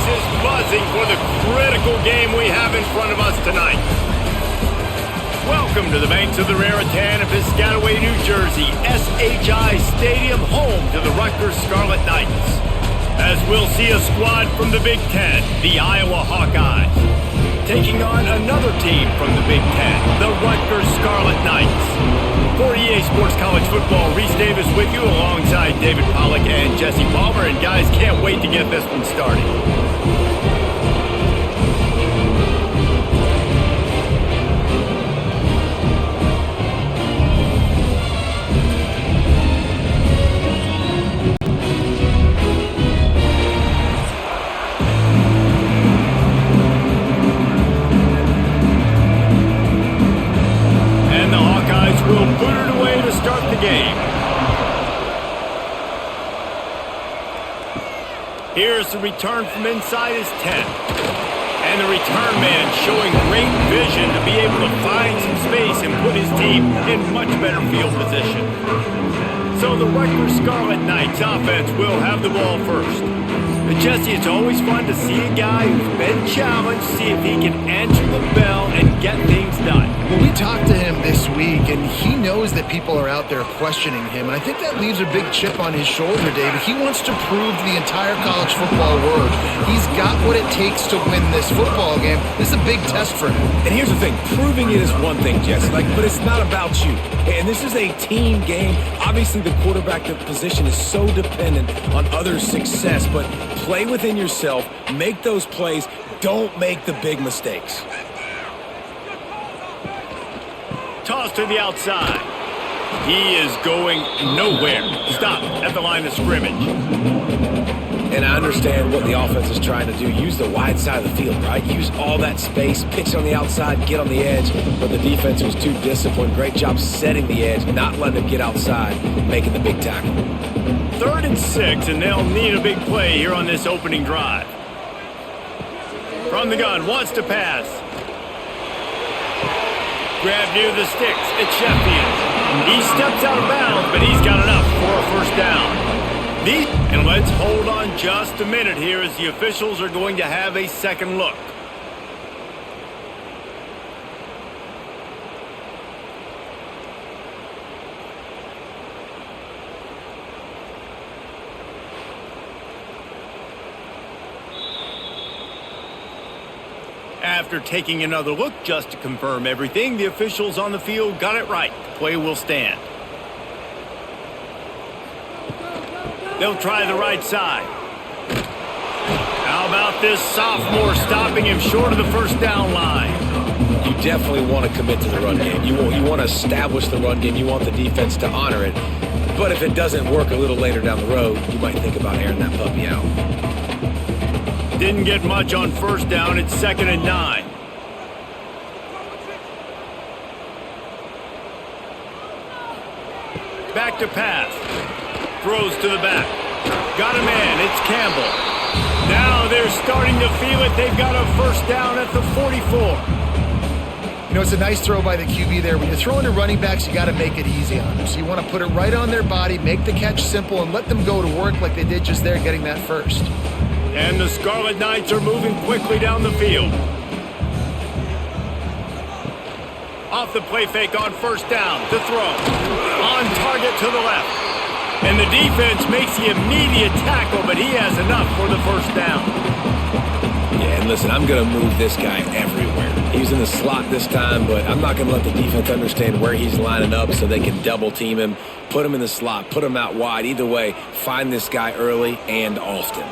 is buzzing for the critical game we have in front of us tonight. Welcome to the banks of the Raritan in Piscataway, New Jersey, SHI Stadium, home to the Rutgers Scarlet Knights. As we'll see a squad from the Big Ten, the Iowa Hawkeyes, taking on another team from the Big Ten, the Rutgers Scarlet Knights. For EA Sports College Football, Reese Davis with you alongside David Pollack and Jesse Palmer. And guys, can't wait to get this one started. Here's the return from inside his 10. And the return man showing great vision to be able to find some space and put his team in much better field position. So the Rutgers Scarlet Knights offense will have the ball first. But Jesse, it's always fun to see a guy who's been challenged, see if he can answer the bell and get things done. Well, we talked to him this week, and he knows that people are out there questioning him, and I think that leaves a big chip on his shoulder, David. He wants to prove to the entire college football world he's got what it takes to win this football game. This is a big test for him. And here's the thing, proving it is one thing, Jesse, but it's not about you. And this is a team game. Obviously, the quarterback position is so dependent on others' success, but play within yourself, make those plays, don't make the big mistakes. Toss to the outside. He is going nowhere. Stop at the line of scrimmage. And I understand what the offense is trying to do. Use the wide side of the field, right? Use all that space, pitch on the outside, get on the edge. But the defense was too disciplined. Great job setting the edge, not letting them get outside, making the big tackle. 3rd and 6, and they'll need a big play here on this opening drive. From the gun, wants to pass. Grab near the sticks. It's Sheffield. He steps out of bounds, but he's got enough for a first down. And let's hold on just a minute here as the officials are going to have a second look. After taking another look just to confirm everything, the officials on the field got it right. The play will stand. They'll try the right side. How about this sophomore stopping him short of the first down line? You definitely want to commit to the run game. You want to establish the run game. You want the defense to honor it. But if it doesn't work a little later down the road, you might think about airing that puppy out. Didn't get much on first down. It's 2nd and 9. Back to pass. Throws to the back. Got a man. It's Campbell. Now they're starting to feel it. They've got a first down at the 44. You know, it's a nice throw by the QB there. When you're throwing to running backs, you got to make it easy on them. So you want to put it right on their body, make the catch simple, and let them go to work like they did just there, getting that first. And the Scarlet Knights are moving quickly down the field. Off the play fake on first down. To throw. On target to the left. And the defense makes the immediate tackle, but he has enough for the first down. Yeah, and listen, I'm going to move this guy everywhere. He's in the slot this time, but I'm not going to let the defense understand where he's lining up so they can double team him, put him in the slot, put him out wide. Either way, find this guy early and often.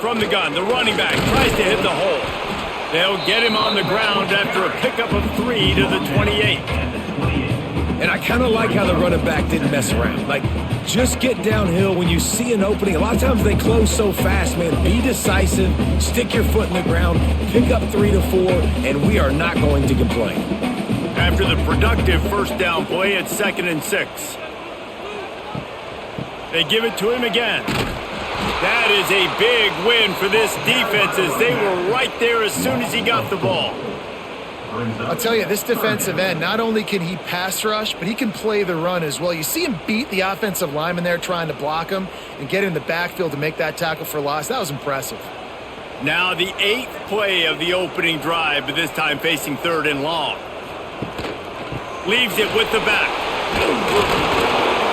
From the gun, the running back tries to hit the hole. They'll get him on the ground after a pickup of 3 to the 28. And I kind of like how the running back didn't mess around. Like, just get downhill when you see an opening. A lot of times they close so fast, man. Be decisive, stick your foot in the ground, pick up 3 to 4, and we are not going to complain. After the productive first down play, it's 2nd and 6. They give it to him again. That is a big win for this defense as they were right there as soon as he got the ball. I'll tell you, this defensive end, not only can he pass rush, but he can play the run as well. You see him beat the offensive lineman there trying to block him and get in the backfield to make that tackle for loss. That was impressive. Now the 8th play of the opening drive, but this time facing 3rd and long. Leaves it with the back.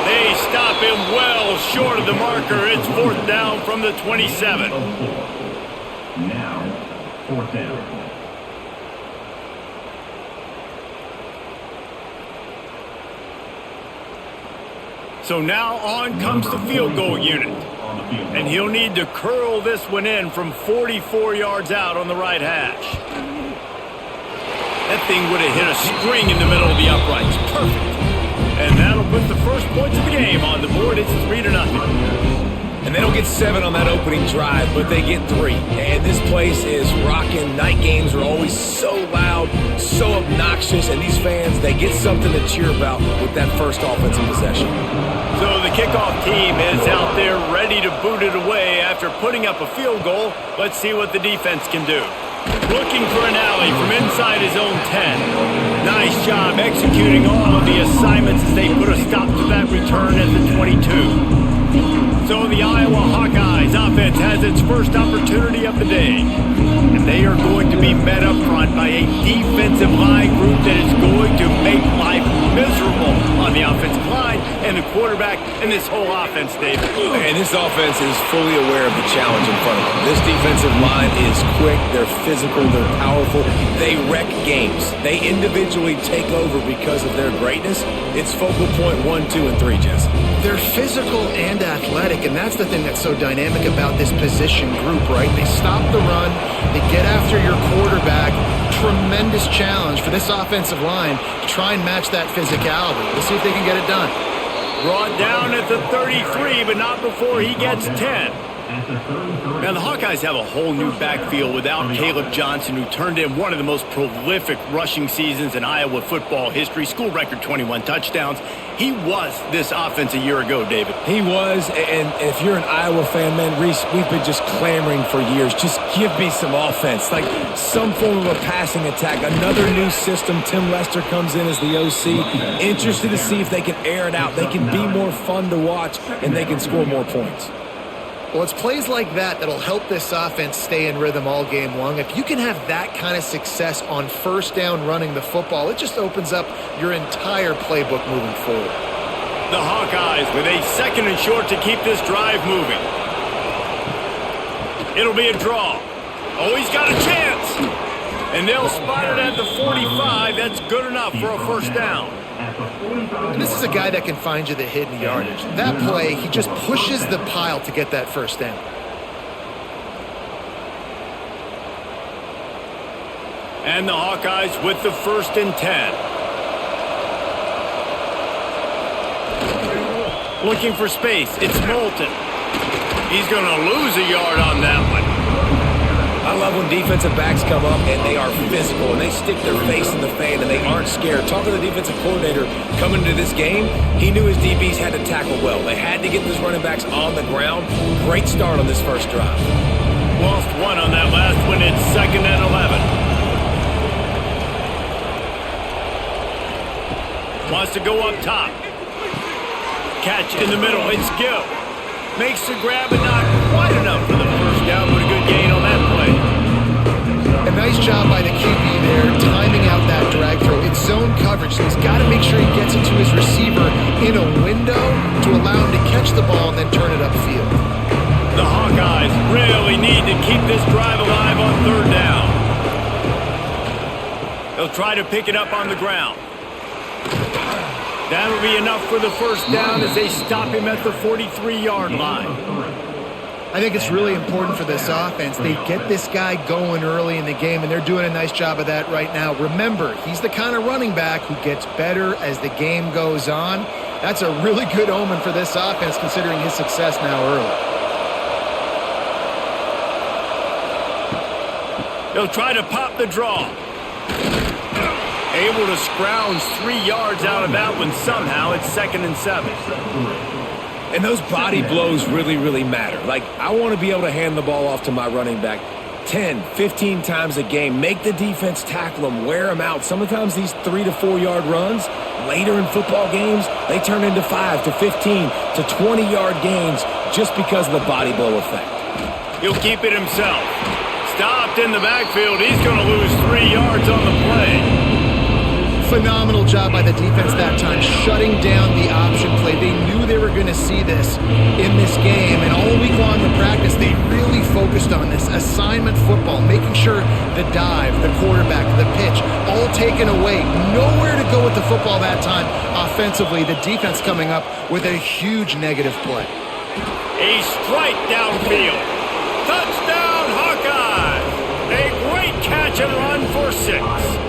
They stop him well short of the marker. It's 4th down from the 27. Now, 4th down. So now on comes the field goal unit. And he'll need to curl this one in from 44 yards out on the right hash. That thing would have hit a string in the middle of the uprights. Perfect. And that'll put the first points of the game on the board. It's 3-0. And they don't get 7 on that opening drive, but they get 3. And this place is rocking. Night games are always so loud, so obnoxious, and these fans, they get something to cheer about with that first offensive possession. So the kickoff team is out there ready to boot it away after putting up a field goal. Let's see what the defense can do. Looking for an alley from inside his own 10. Nice job executing all of the assignments as they put a stop to that return at the 22. So the Iowa Hawkeyes offense has its first opportunity of the day. And they are going to be met up front by a defensive line group that is going to make life miserable on the offensive line and the quarterback and this whole offense, David. And this offense is fully aware of the challenge in front of them. This defensive line is quick, they're physical, they're powerful, they wreck games. They individually take over because of their greatness. It's focal point 1, 2, and 3, Jesse. They're physical and athletic, and that's the thing that's so dynamic about this position group, right? They stop the run, they get after your quarterback. Tremendous challenge for this offensive line to try and match that physicality. We'll see if they can get it done. Brought down at the 33, but not before he gets 10. Now, the Hawkeyes have a whole new backfield without Caleb Johnson, who turned in one of the most prolific rushing seasons in Iowa football history. School record 21 touchdowns. He was this offense a year ago, David. He was, and if you're an Iowa fan, man, Reese, we've been just clamoring for years. Just give me some offense, like some form of a passing attack. Another new system. Tim Lester comes in as the OC. Interested to see if they can air it out. They can be more fun to watch, and they can score more points. Well, it's plays like that that'll help this offense stay in rhythm all game long. If you can have that kind of success on first down running the football, it just opens up your entire playbook moving forward. The Hawkeyes with a 2nd and short to keep this drive moving. It'll be a draw. Oh, he's got a chance. And they'll spot it at the 45. That's good enough for a first down. And this is a guy that can find you the hidden yardage. That play, he just pushes the pile to get that first down. And the Hawkeyes with the 1st and 10. Looking for space. It's Moulton. He's going to lose a yard on that one. I love when defensive backs come up and they are physical and they stick their face in the fan and they aren't scared. Talking to the defensive coordinator coming into this game, he knew his DBs had to tackle well. They had to get those running backs on the ground. Great start on this first drive. Lost one on that last one. It's 2nd and 11. Wants to go up top. Catch in the middle. It's Gill. Makes the grab, but not quite enough for the first down, but a good gain on that play. A nice job by the QB there, timing out that drag throw. It's zone coverage, so he's got to make sure he gets it to his receiver in a window to allow him to catch the ball and then turn it upfield. The Hawkeyes really need to keep this drive alive on 3rd down. They'll try to pick it up on the ground. That'll be enough for the first down as they stop him at the 43-yard line. I think it's really important for this offense. They get this guy going early in the game, and they're doing a nice job of that right now. Remember, he's the kind of running back who gets better as the game goes on. That's a really good omen for this offense, considering his success now early. They'll try to pop the draw. Able to scrounge 3 yards out of that one somehow. It's 2nd and 7. And those body blows really, really matter. Like, I want to be able to hand the ball off to my running back 10, 15 times a game. Make the defense tackle them, wear them out. Sometimes these 3 to 4 yard runs, later in football games, they turn into 5 to 15 to 20 yard gains just because of the body blow effect. He'll keep it himself. Stopped in the backfield. He's going to lose 3 yards on the play. Phenomenal job by the defense that time, shutting down the option play. They knew they were going to see this in this game, and all week long in practice, they really focused on this assignment football, making sure the dive, the quarterback, the pitch, all taken away. Nowhere to go with the football that time offensively. The defense coming up with a huge negative play. A strike downfield. Touchdown, Hawkeyes! A great catch and run for 6.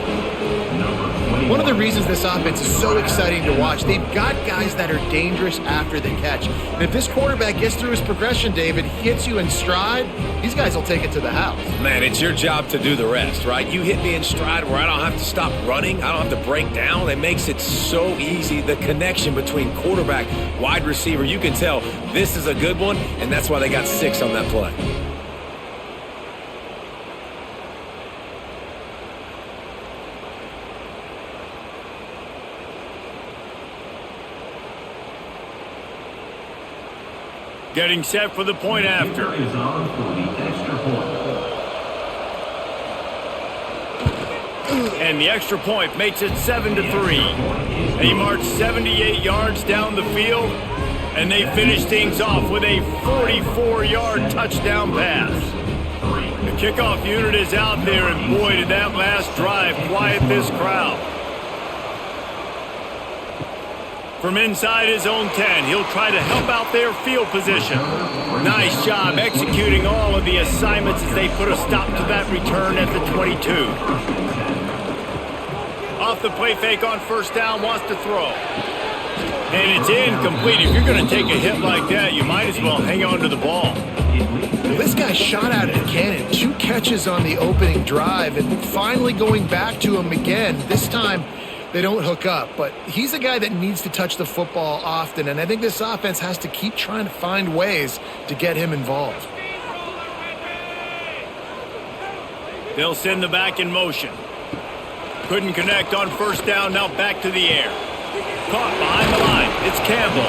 One of the reasons this offense is so exciting to watch, they've got guys that are dangerous after the catch. And if this quarterback gets through his progression, David, hits you in stride, these guys will take it to the house. Man, it's your job to do the rest, right? You hit me in stride where I don't have to stop running. I don't have to break down. It makes it so easy. The connection between quarterback, wide receiver, you can tell this is a good one, and that's why they got 6 on that play. Getting set for the point after. Is on for the extra point. And the extra point makes it 7-3. They march 78 yards down the field, and they finish things off with a 44-yard touchdown pass. The kickoff unit is out there, and boy, did that last drive quiet this crowd. From inside his own 10, he'll try to help out their field position. Nice job executing all of the assignments as they put a stop to that return at the 22. Off the play fake on first down, wants to throw. And it's incomplete. If you're going to take a hit like that, you might as well hang on to the ball. This guy shot out of a cannon. 2 catches on the opening drive, and finally going back to him again. This time, they don't hook up, but he's a guy that needs to touch the football often, and I think this offense has to keep trying to find ways to get him involved. They'll send the back in motion. Couldn't connect on first down, now back to the air. Caught behind the line, it's Campbell.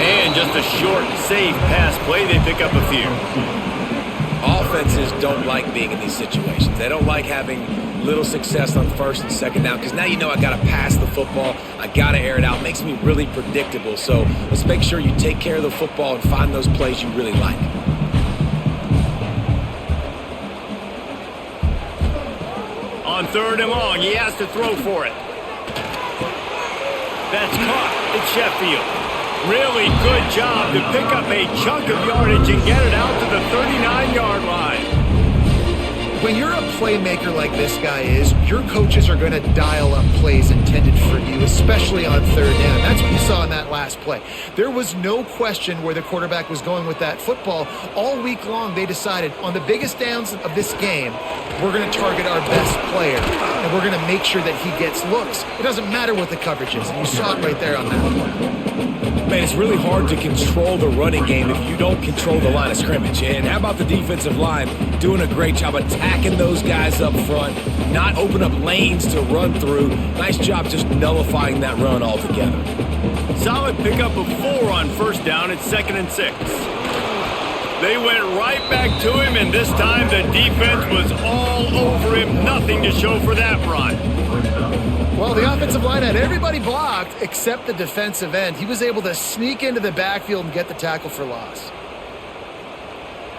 And just a short, safe pass play, they pick up a few. Offenses don't like being in these situations. They don't like having little success on first and second down because now you know I got to pass the football. I got to air it out. It makes me really predictable. So let's make sure you take care of the football and find those plays you really like. On 3rd and long, he has to throw for it. That's caught. It's Sheffield. Really good job to pick up a chunk of yardage and get it out to the 39-yard line. When you're a playmaker like this guy is, your coaches are going to dial up plays intended for you, especially on 3rd down. That's what you saw in that last play. There was no question where the quarterback was going with that football. All week long, they decided on the biggest downs of this game, we're going to target our best player, and we're going to make sure that he gets looks. It doesn't matter what the coverage is, and you saw it right there on that play. Man, it's really hard to control the running game if you don't control the line of scrimmage. And how about the defensive line doing a great job attacking those guys up front, not open up lanes to run through. Nice job just nullifying that run altogether. Solid pickup of 4 on first down. It's 2nd and 6. They went right back to him, and this time the defense was all over him. Nothing to show for that run. Well, the offensive line had everybody blocked except the defensive end. He was able to sneak into the backfield and get the tackle for loss.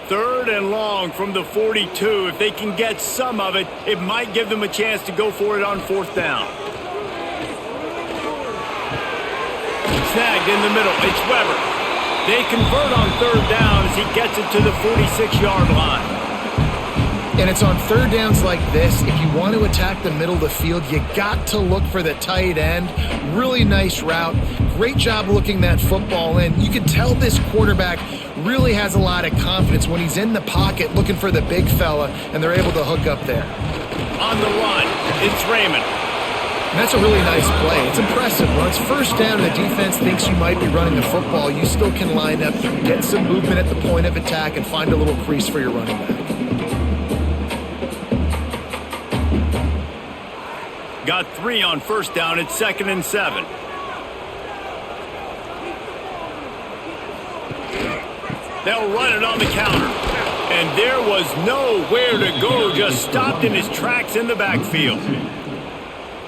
3rd and long from the 42. If they can get some of it, it might give them a chance to go for it on 4th down. Snagged in the middle. It's Weber. They convert on 3rd down as he gets it to the 46-yard line. And it's on 3rd downs like this. If you want to attack the middle of the field, you got to look for the tight end. Really nice route. Great job looking that football in. You can tell this quarterback really has a lot of confidence when he's in the pocket looking for the big fella, and they're able to hook up there. On the run, it's Raymond. And that's a really nice play. It's impressive. When it's 1st down and the defense thinks you might be running the football, you still can line up, get some movement at the point of attack, and find a little crease for your running back. Got 3 on first down. It's 2nd and 7. They'll run it on the counter. And there was nowhere to go, just stopped in his tracks in the backfield.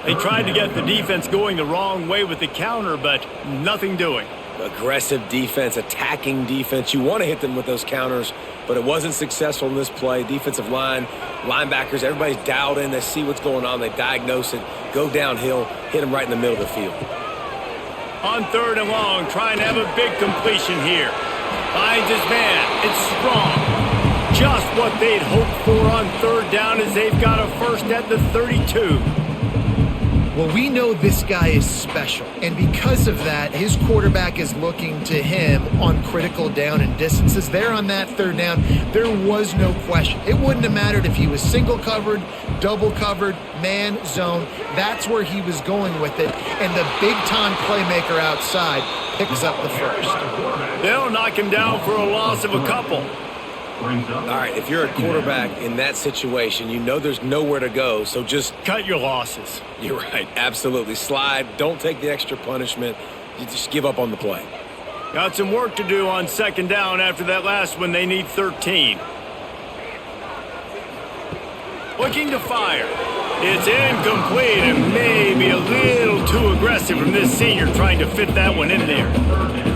They tried to get the defense going the wrong way with the counter, but nothing doing. Aggressive defense, attacking defense. You want to hit them with those counters, but it wasn't successful in this play. Defensive line, linebackers, everybody's dialed in. They see what's going on. They diagnose it, go downhill, hit them right in the middle of the field. On 3rd and long, trying to have a big completion here. Finds his man. It's strong. Just what they'd hoped for on 3rd down as they've got a first at the 32. Well, we know this guy is special, and because of that, his quarterback is looking to him on critical down and distances. There on that 3rd down, there was no question. It wouldn't have mattered if he was single covered, double covered, man, zone. That's where he was going with it, and the big-time playmaker outside picks up the first. They'll knock him down for a loss of a couple. All right, if you're a quarterback in that situation, you know there's nowhere to go, so just cut your losses. You're right, absolutely. Slide, don't take the extra punishment. You just give up on the play. Got some work to do on 2nd down after that last one. They need 13. Looking to fire. It's incomplete and maybe a little too aggressive from this senior trying to fit that one in there.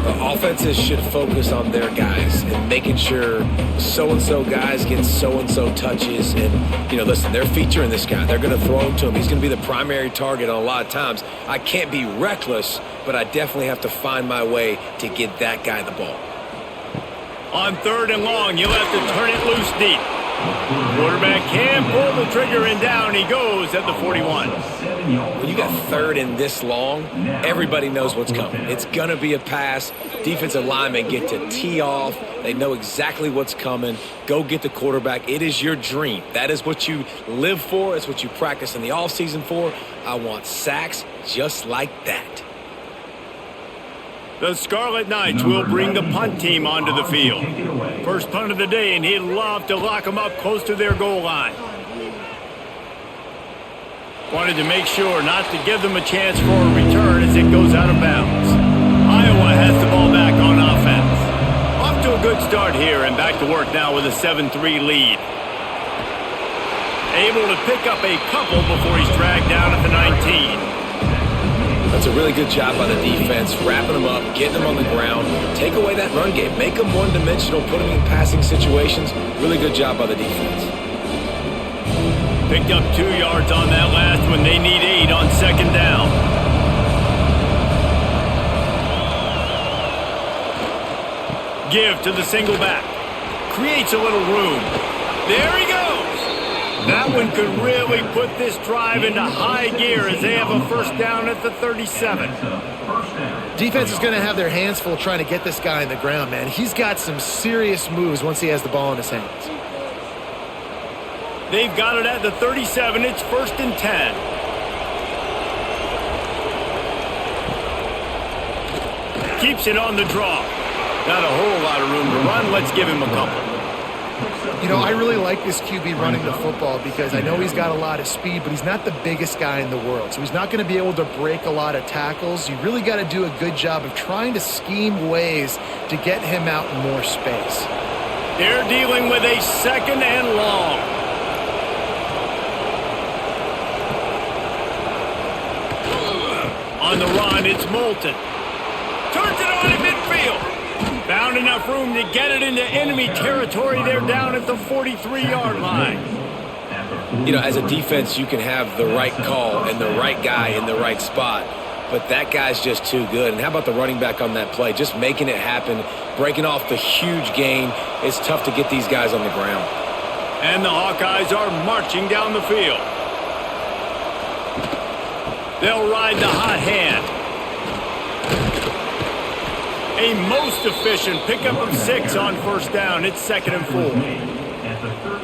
The offenses should focus on their guys and making sure so-and-so guys get so-and-so touches. And, listen, they're featuring this guy. They're going to throw it to him. He's going to be the primary target on a lot of times. I can't be reckless, but I definitely have to find my way to get that guy the ball. On 3rd and long, you'll have to turn it loose deep. Quarterback can pull the trigger and down he goes at the 41. When you got 3rd and this long, everybody knows what's coming. It's going to be a pass. Defensive linemen get to tee off. They know exactly what's coming. Go get the quarterback. It is your dream. That is what you live for. It's what you practice in the offseason for. I want sacks just like that. The Scarlet Knights will bring the punt team onto the field. First punt of the day, and he'd love to lock them up close to their goal line. Wanted to make sure not to give them a chance for a return as it goes out of bounds. Iowa has the ball back on offense. Off to a good start here and back to work now with a 7-3 lead. Able to pick up a couple before he's dragged down at the 19. That's a really good job by the defense, wrapping them up, getting them on the ground. Take away that run game. Make them one-dimensional, put them in passing situations. Really good job by the defense. Picked up 2 yards on that last one. They need 8 on 2nd down. Give to the single back. Creates a little room. There he goes. That one could really put this drive into high gear as they have a first down at the 37. Defense is going to have their hands full trying to get this guy in the ground, man. He's got some serious moves once he has the ball in his hands. They've got it at the 37. It's 1st and 10. Keeps it on the draw. Not a whole lot of room to run. Let's give him a couple. I really like this QB running the football because I know he's got a lot of speed, but he's not the biggest guy in the world. So he's not going to be able to break a lot of tackles. You really got to do a good job of trying to scheme ways to get him out in more space. They're dealing with a 2nd and long. On the run, it's Moulton. Turns it on in midfield. Found enough room to get it into enemy territory. They're down at the 43-yard line. As a defense, you can have the right call and the right guy in the right spot, but that guy's just too good. And how about the running back on that play? Just making it happen, breaking off the huge gain. It's tough to get these guys on the ground. And the Hawkeyes are marching down the field. They'll ride the hot hand. A most efficient pickup of 6 on first down. It's 2nd and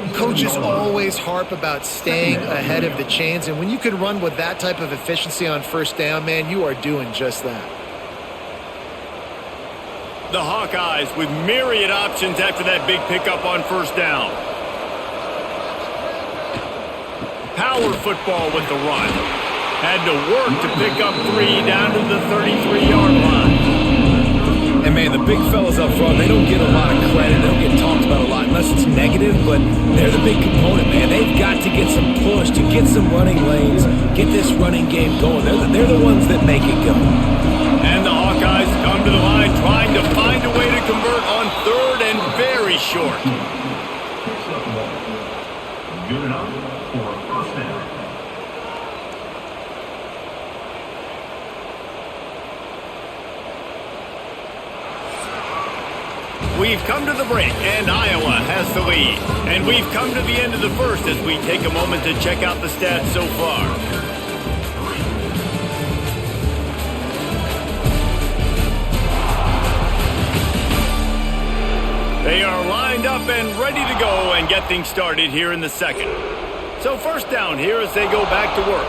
4. Coaches always harp about staying ahead of the chains, and when you can run with that type of efficiency on first down, man, you are doing just that. The Hawkeyes with myriad options after that big pickup on first down. Power football with the run. Had to work to pick up 3 down to the 33-yard line. And, man, the big fellas up front, they don't get a lot of credit. They don't get talked about a lot unless it's negative, but they're the big component, man. They've got to get some push, to get some running lanes, get this running game going. They're the ones that make it go. And the Hawkeyes come to the line trying to find a way to convert on 3rd and very short. Good enough for a first down. We've come to the break, and Iowa has the lead. And we've come to the end of the first as we take a moment to check out the stats so far. They are lined up and ready to go and get things started here in the second. So first down here as they go back to work.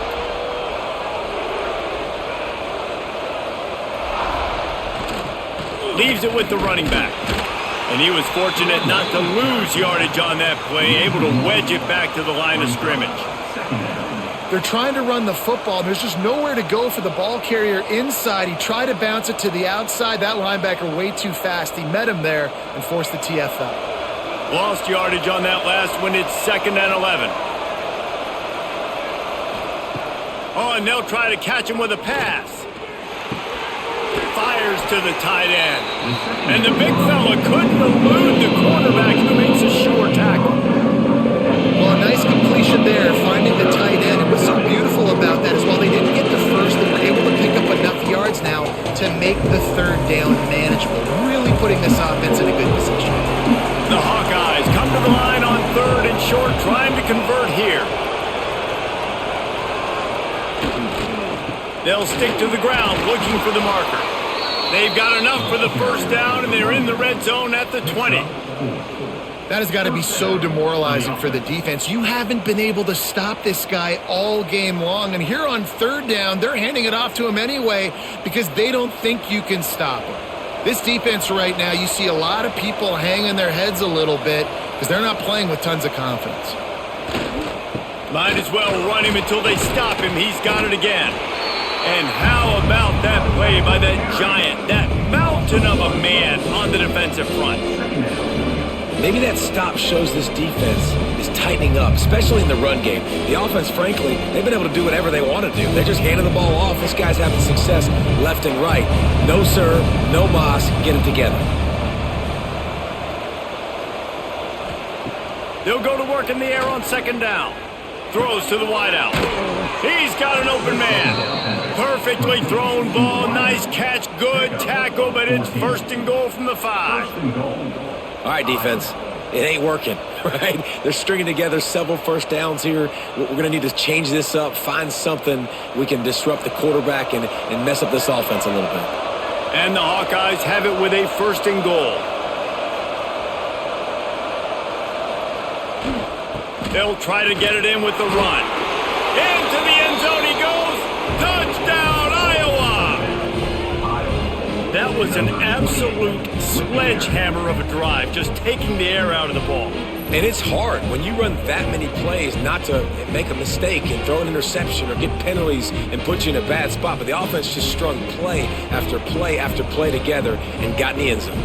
Leaves it with the running back. And he was fortunate not to lose yardage on that play, able to wedge it back to the line of scrimmage. They're trying to run the football, and there's just nowhere to go for the ball carrier inside. He tried to bounce it to the outside. That linebacker way too fast. He met him there and forced the TFL. Lost yardage on that last one. It's 2nd and 11. Oh, and they'll try to catch him with a pass. Fires to the tight end. And the big fella couldn't elude the quarterback who makes a sure tackle. Well, a nice completion there, finding the tight end. And what's so beautiful about that is while they didn't get the first, they were able to pick up enough yards now to make the 3rd down manageable, really putting this offense in a good position. The Hawkeyes come to the line on 3rd and short, trying to convert here. They'll stick to the ground, looking for the marker. They've got enough for the first down, and they're in the red zone at the 20. That has got to be so demoralizing for the defense. You haven't been able to stop this guy all game long, and here on 3rd down, they're handing it off to him anyway because they don't think you can stop him. This defense right now, you see a lot of people hanging their heads a little bit because they're not playing with tons of confidence. Might as well run him until they stop him. He's got it again. And how about that play by that giant, that mountain of a man on the defensive front? Maybe that stop shows this defense is tightening up, especially in the run game. The offense, frankly, they've been able to do whatever they want to do. They're just handing the ball off. This guy's having success left and right. No sir, no mas, get it together. They'll go to work in the air on 2nd down. Throws to the wideout. He's got an open man. Perfectly thrown ball. Nice catch. Good tackle, but it's 1st and goal from the 5. All right, defense. It ain't working, right? They're stringing together several first downs here. We're going to need to change this up, find something we can disrupt the quarterback and mess up this offense a little bit. And the Hawkeyes have it with a 1st and goal. They'll try to get it in with the run. Into the end zone he goes. Touchdown, Iowa! That was an absolute sledgehammer of a drive, just taking the air out of the ball. And it's hard when you run that many plays not to make a mistake and throw an interception or get penalties and put you in a bad spot. But the offense just strung play after play after play together and got in the end zone.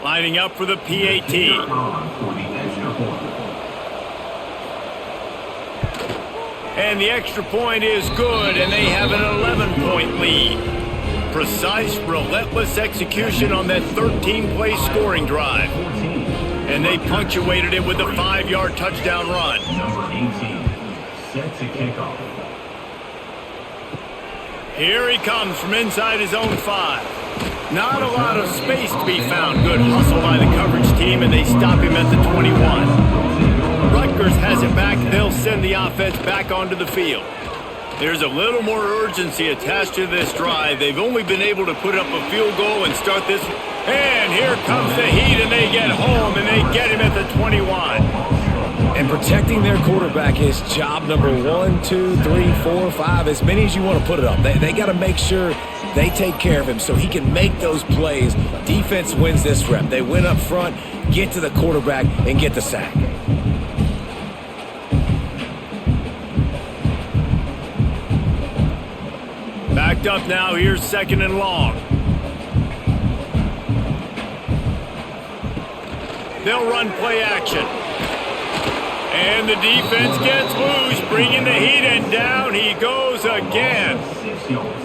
Lining up for the PAT. And the extra point is good, and they have an 11-point lead. Precise, relentless execution on that 13-play scoring drive. And they punctuated it with a 5-yard touchdown run. Number 18, set to kick off. Here he comes from inside his own 5. Not a lot of space to be found. Good hustle by the coverage team, and they stop him at the 21. Rutgers has it back. They'll send the offense back onto the field. There's a little more urgency attached to this drive. They've only been able to put up a field goal and start this. And here comes the heat, and they get home, and they get him at the 21. And protecting their quarterback is job number 1, 2, 3, 4, 5, as many as you want to put it up. They got to make sure They take care of him so he can make those plays. Defense wins this rep. They win up front, get to the quarterback, and get the sack. Backed up now. Here's 2nd and long. They'll run play action. And the defense gets loose, bringing the heat, and down he goes again.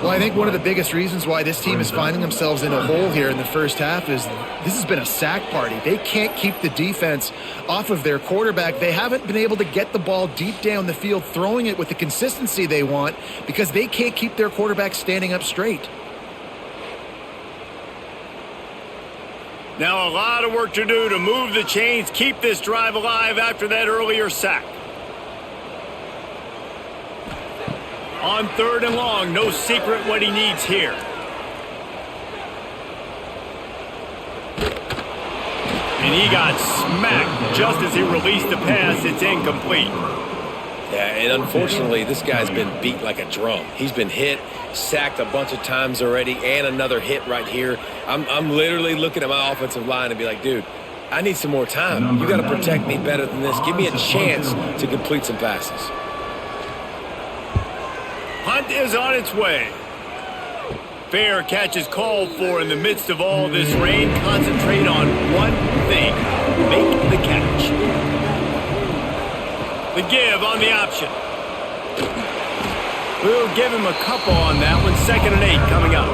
Well, I think one of the biggest reasons why this team is finding themselves in a hole here in the first half is this has been a sack party. They can't keep the defense off of their quarterback. They haven't been able to get the ball deep down the field, throwing it with the consistency they want because they can't keep their quarterback standing up straight. Now a lot of work to do to move the chains, keep this drive alive after that earlier sack. On 3rd and long, no secret what he needs here. And he got smacked just as he released the pass. It's incomplete. Yeah, and unfortunately, this guy's been beat like a drum. He's been hit, sacked a bunch of times already, and another hit right here. I'm literally looking at my offensive line and be like, dude, I need some more time. You got to protect me better than this. Give me a chance to complete some passes. Hunt is on its way. Fair catch is called for in the midst of all this rain. Concentrate on one thing. Make the catch. The give on the option. We'll give him a couple on that one. 2nd and 8 coming up.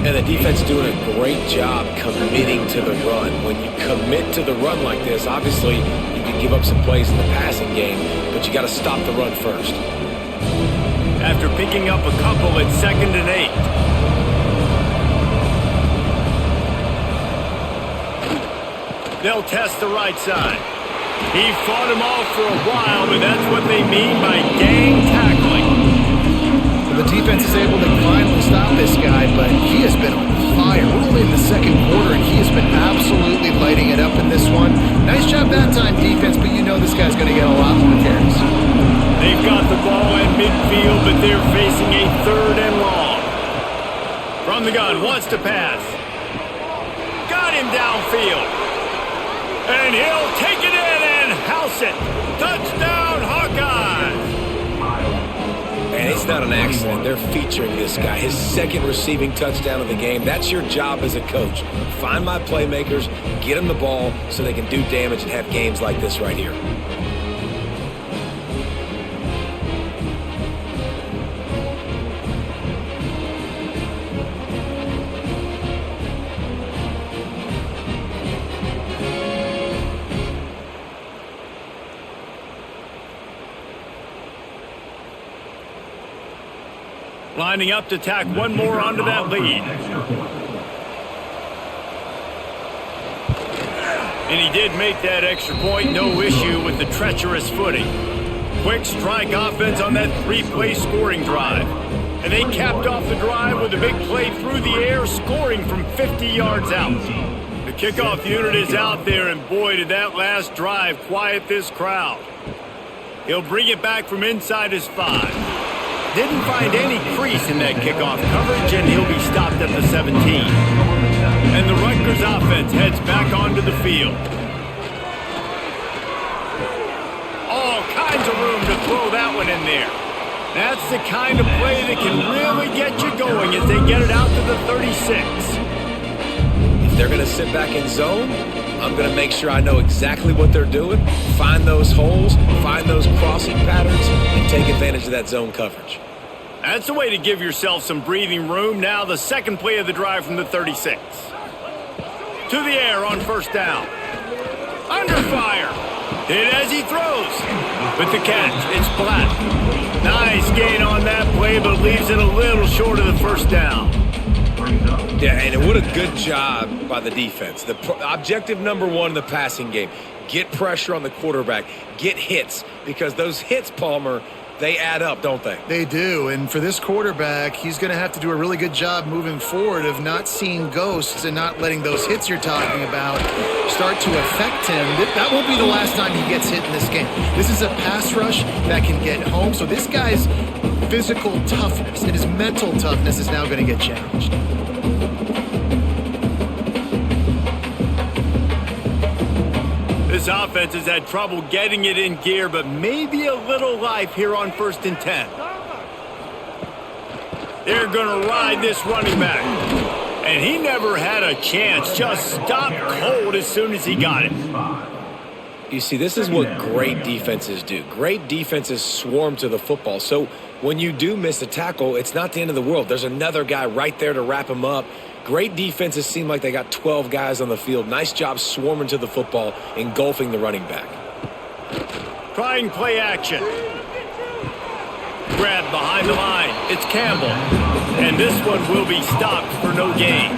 And the defense doing a great job committing to the run. When you commit to the run like this, obviously you can give up some plays in the passing game, but you got to stop the run first. After picking up a couple, it's 2nd and 8. They'll test the right side. He fought him off for a while, but that's what they mean by gang tackling. The defense is able to finally stop this guy, but he has been on fire. We're only in the 2nd quarter, and he has been absolutely lighting it up in this one. Nice job that time, defense, but you know this guy's going to get a lot more carries. They've got the ball in midfield, but they're facing a 3rd and long. From the gun, wants to pass. Got him downfield. And he'll take it in and house it. Touchdown, Hawkeyes! And it's not an accident. They're featuring this guy. His 2nd receiving touchdown of the game. That's your job as a coach. Find my playmakers, get them the ball so they can do damage and have games like this right here. Lining up to tack one more onto that lead. And he did make that extra point. No issue with the treacherous footing. Quick strike offense on that 3-play scoring drive. And they capped off the drive with a big play through the air, scoring from 50 yards out. The kickoff unit is out there, and boy, did that last drive quiet this crowd. He'll bring it back from inside his 5. Didn't find any crease in that kickoff coverage, and he'll be stopped at the 17. And the Rutgers offense heads back onto the field. All kinds of room to throw that one in there. That's the kind of play that can really get you going as they get it out to the 36. If they're going to sit back in zone, I'm going to make sure I know exactly what they're doing, find those holes, find those crossing patterns, and take advantage of that zone coverage. That's the way to give yourself some breathing room. Now the 2nd play of the drive from the 36. To the air on 1st down. Under fire. Hit as he throws. With the catch, it's flat. Nice gain on that play, but leaves it a little short of the 1st down. Yeah, and what a good job by the defense. The objective number 1 in the passing game, get pressure on the quarterback, get hits, because those hits, Palmer, they add up, don't they? They do, and for this quarterback, he's going to have to do a really good job moving forward of not seeing ghosts and not letting those hits you're talking about start to affect him. That won't be the last time he gets hit in this game. This is a pass rush that can get home, so this guy's physical toughness, and his mental toughness is now going to get challenged. This offense has had trouble getting it in gear, but maybe a little life here on 1st and 10. They're going to ride this running back. And he never had a chance, just stopped cold as soon as he got it. You see, this is what great defenses do. Great defenses swarm to the football. So when you do miss a tackle, it's not the end of the world. There's another guy right there to wrap him up. Great defenses seem like they got 12 guys on the field. Nice job swarming to the football, engulfing the running back. Trying play action. Grab behind the line. It's Campbell. And this one will be stopped for no gain.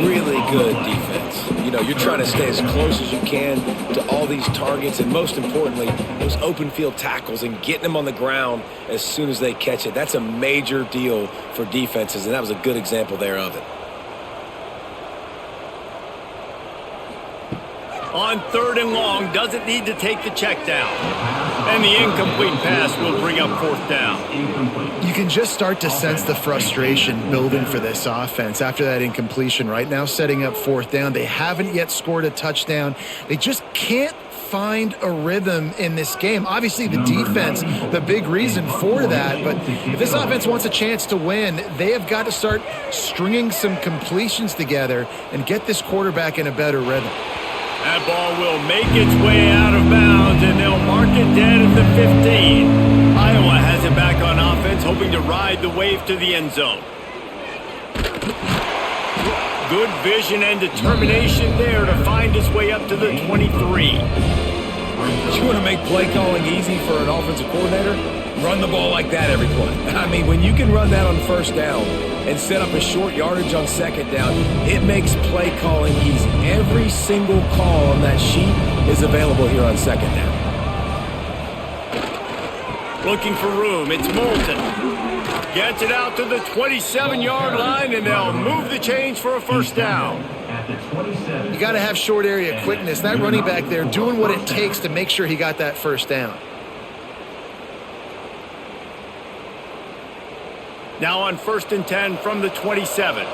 Really good defense. You know, you're trying to stay as close as you can to all these targets, and most importantly, those open field tackles and getting them on the ground as soon as they catch it. That's a major deal for defenses, and that was a good example there of it. On 3rd and long, doesn't need to take the check down. And the incomplete pass will bring up 4th down. You can just start to sense the frustration building for this offense after that incompletion. Right now, setting up 4th down. They haven't yet scored a touchdown. They just can't find a rhythm in this game. Obviously, the defense, the big reason for that. But if this offense wants a chance to win, they have got to start stringing some completions together and get this quarterback in a better rhythm. That ball will make its way out of bounds, and they'll mark it dead at the 15. Iowa has it back on offense, hoping to ride the wave to the end zone. Good vision and determination there to find his way up to the 23. You want to make play calling easy for an offensive coordinator? Run the ball like that every play. I mean, when you can run that on 1st down and set up a short yardage on 2nd down, it makes play calling easy. Every single call on that sheet is available here on 2nd down. Looking for room, it's Moulton. Gets it out to the 27-yard line, and they'll move the chains for a 1st down. You got to have short area quickness. That running back there doing what it takes to make sure he got that 1st down. Now on 1st and 10 from the 27.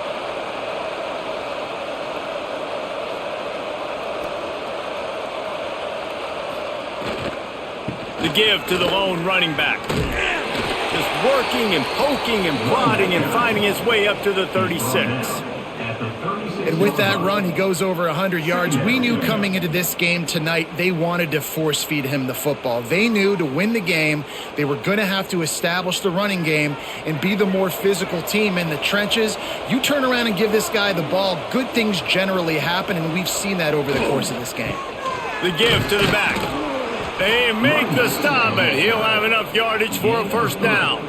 The give to the lone running back. Just working and poking and prodding and finding his way up to the 36. And with that run, he goes over 100 yards. We knew coming into this game tonight, they wanted to force feed him the football. They knew to win the game, they were going to have to establish the running game and be the more physical team in the trenches. You turn around and give this guy the ball, good things generally happen, and we've seen that over the course of this game. The give to the back. They make the stop, and he'll have enough yardage for a 1st down.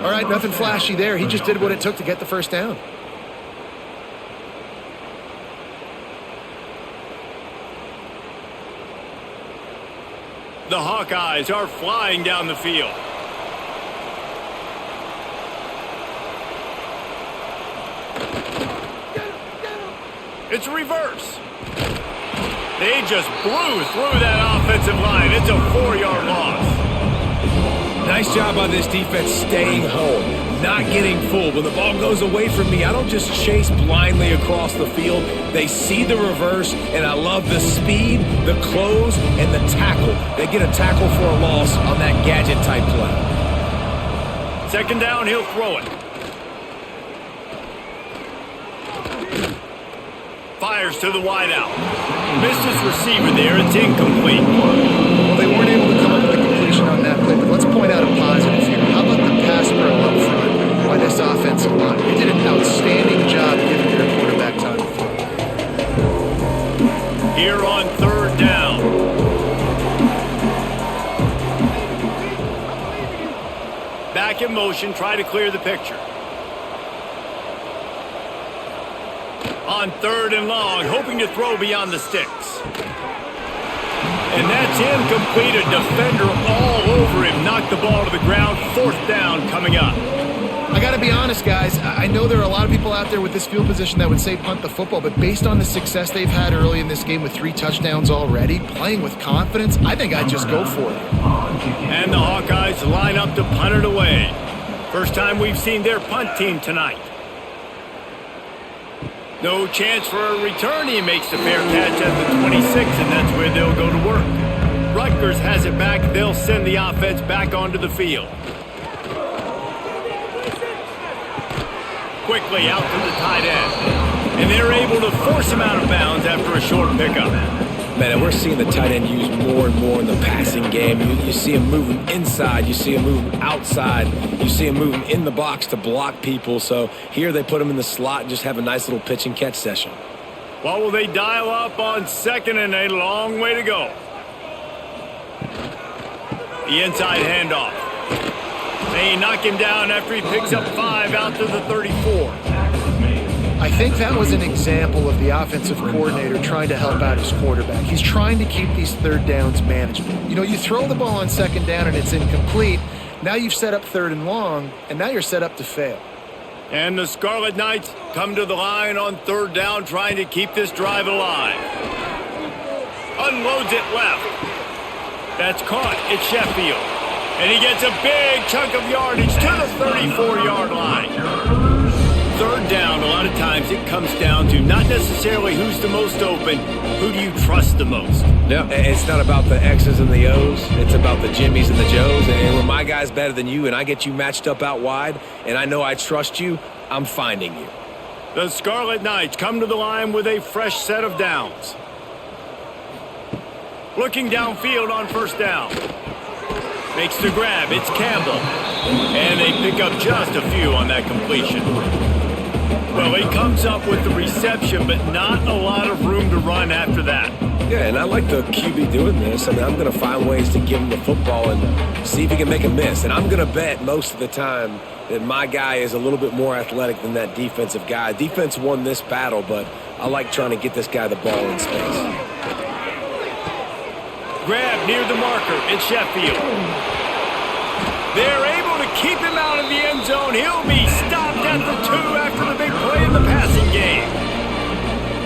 All right, nothing flashy there. He just did what it took to get the 1st down. The Hawkeyes are flying down the field. It's a reverse. They just blew through that offensive line. It's a 4-yard loss. Nice job on this defense staying home, not getting fooled. When the ball goes away from me, I don't just chase blindly across the field. They see the reverse, and I love the speed, the close, and the tackle. They get a tackle for a loss on that gadget-type play. 2nd down, he'll throw it. Fires to the wideout. Missed his receiver there. It's incomplete. Well, they weren't able to come up with a completion on that play, but let's point out a positive here. How about the pass pro up front by this offensive line? They did an outstanding job giving their quarterback time to throw. Here on 3rd down. Back in motion, try to clear the picture. On 3rd and long, hoping to throw beyond the sticks. And that's incomplete. A defender all over him. Knocked the ball to the ground. 4th down coming up. I got to be honest, guys. I know there are a lot of people out there with this field position that would say punt the football, but based on the success they've had early in this game with 3 touchdowns already, playing with confidence, I think I'd just go for it. And the Hawkeyes line up to punt it away. First time we've seen their punt team tonight. No chance for a return. He makes the fair catch at the 26, and that's where they'll go to work. Rutgers has it back. They'll send the offense back onto the field. Quickly out to the tight end. And they're able to force him out of bounds after a short pickup. Man, we're seeing the tight end used more and more in the passing game. You see him moving inside. You see him moving outside. You see him moving in the box to block people. So here they put him in the slot and just have a nice little pitch and catch session. What will they dial up on second and a long way to go? The inside handoff. They knock him down after he picks up 5 out to the 34. I think that was an example of the offensive coordinator trying to help out his quarterback. He's trying to keep these third downs manageable. You know, you throw the ball on second down and it's incomplete. Now you've set up third and long, and now you're set up to fail. And the Scarlet Knights come to the line on third down, trying to keep this drive alive. Unloads it left. That's caught. It's Sheffield. And he gets a big chunk of yardage to the 34-yard line. Third down, a lot of times it comes down to not necessarily who's the most open, who do you trust the most? No, it's not about the X's and the O's. It's about the Jimmys and the Joes. And when my guy's better than you and I get you matched up out wide and I know I trust you, I'm finding you. The Scarlet Knights come to the line with a fresh set of downs. Looking downfield on first down. Makes the grab. It's Campbell. And they pick up just a few on that completion. Well, he comes up with the reception, but not a lot of room to run after that. Yeah, and I like the QB doing this. I mean, I'm going to find ways to give him the football and see if he can make a miss. And I'm going to bet most of the time that my guy is a little bit more athletic than that defensive guy. Defense won this battle, but I like trying to get this guy the ball in space. Grab near the marker. It's Sheffield. They're able to keep him out of the end zone. He'll be stopped at the 2 after the big play in the passing game.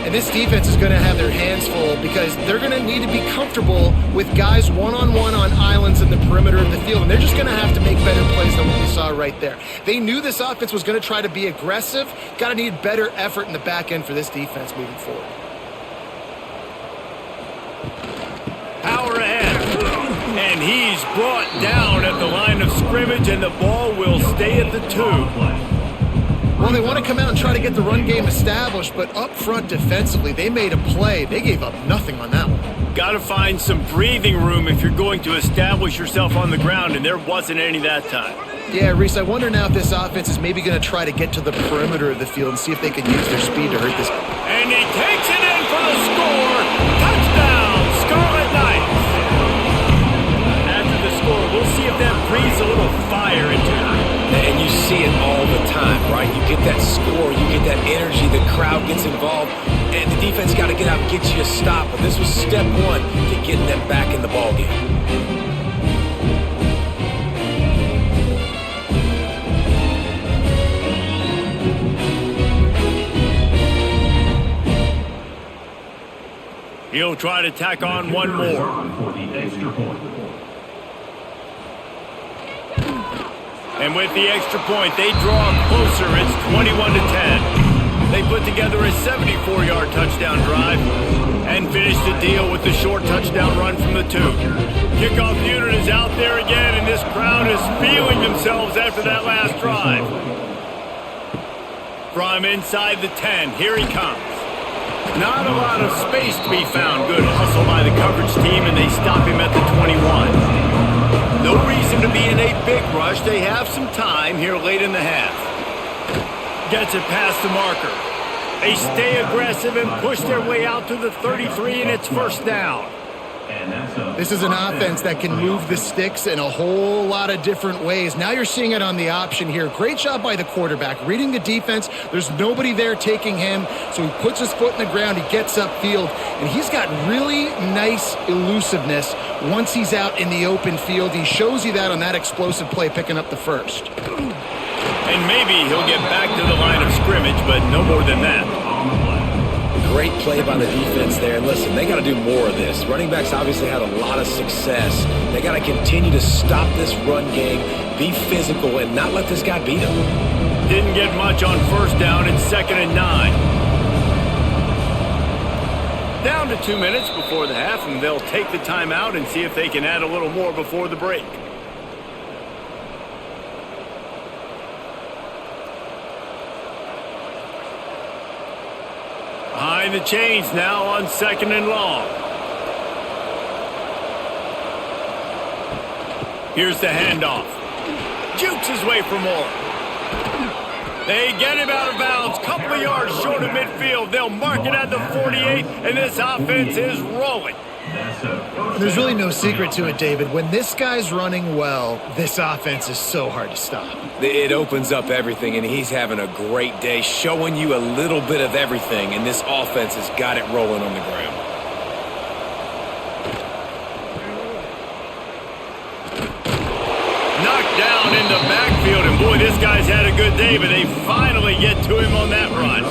And this defense is going to have their hands full because they're going to need to be comfortable with guys one-on-one on islands in the perimeter of the field. And they're just going to have to make better plays than what we saw right there. They knew this offense was going to try to be aggressive. Got to need better effort in the back end for this defense moving forward. Power ahead. And he's brought down at the line of scrimmage, and the ball will stay at the 2. Well, they want to come out and try to get the run game established, but up front defensively, they made a play. They gave up nothing on that one. Got to find some breathing room if you're going to establish yourself on the ground, and there wasn't any that time. Yeah, Reese, I wonder now if this offense is maybe going to try to get to the perimeter of the field and see if they can use their speed to hurt this. And he takes it in for the score. Touchdown, Scarlet Knights. After the score, we'll see if that breathes a little fire into it. And you see it all the time, right? You get that score, you get that energy, the crowd gets involved, and the defense got to get out and get you a stop. But this was step 1 to getting them back in the ballgame. He'll try to tack on one more. For the extra point. And with the extra point, they draw closer. It's 21-10. They put together a 74-yard touchdown drive and finish the deal with the short touchdown run from the 2. Kickoff unit is out there again, and this crowd is feeling themselves after that last drive. From inside the 10, here he comes. Not a lot of space to be found. Good hustle by the coverage team, and they stop him at the 21. No reason to be in a big rush. They have some time here late in the half. Gets it past the marker. They stay aggressive and push their way out to the 33, and it's first down. This is an offense that can move the sticks in a whole lot of different ways. Now you're seeing it on the option here. Great job by the quarterback. Reading the defense, there's nobody there taking him, so he puts his foot in the ground, he gets upfield, and he's got really nice elusiveness once he's out in the open field. He shows you that on that explosive play, picking up the first. And maybe he'll get back to the line of scrimmage, but no more than that. Great play by the defense there. And listen, they got to do more of this. Running backs obviously had a lot of success. They got to continue to stop this run game, be physical, and not let this guy beat them. Didn't get much on first down and 2nd and 9. Down to 2 minutes before the half, and they'll take the timeout and see if they can add a little more before the break. Behind the chains now on 2nd and long. Here's the handoff. Jukes his way for more. They get him out of bounds. Couple of yards short of midfield. They'll mark it at the 48, and this offense is rolling. There's really no secret to it, David. When this guy's running well, this offense is so hard to stop. It opens up everything, and he's having a great day, showing you a little bit of everything, and this offense has got it rolling on the ground. Knocked down in the backfield, and boy, this guy's had a good day, but they finally get to him on that run.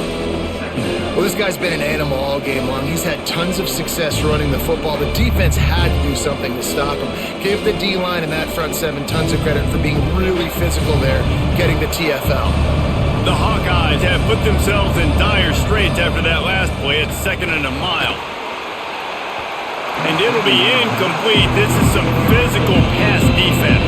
Well, this guy's been an animal all game long. He's had tons of success running the football. The defense had to do something to stop him. Gave the D-line and that front seven tons of credit for being really physical there, getting the TFL. The Hawkeyes have put themselves in dire straits after that last play at 2nd and a mile. And it'll be incomplete. This is some physical pass defense.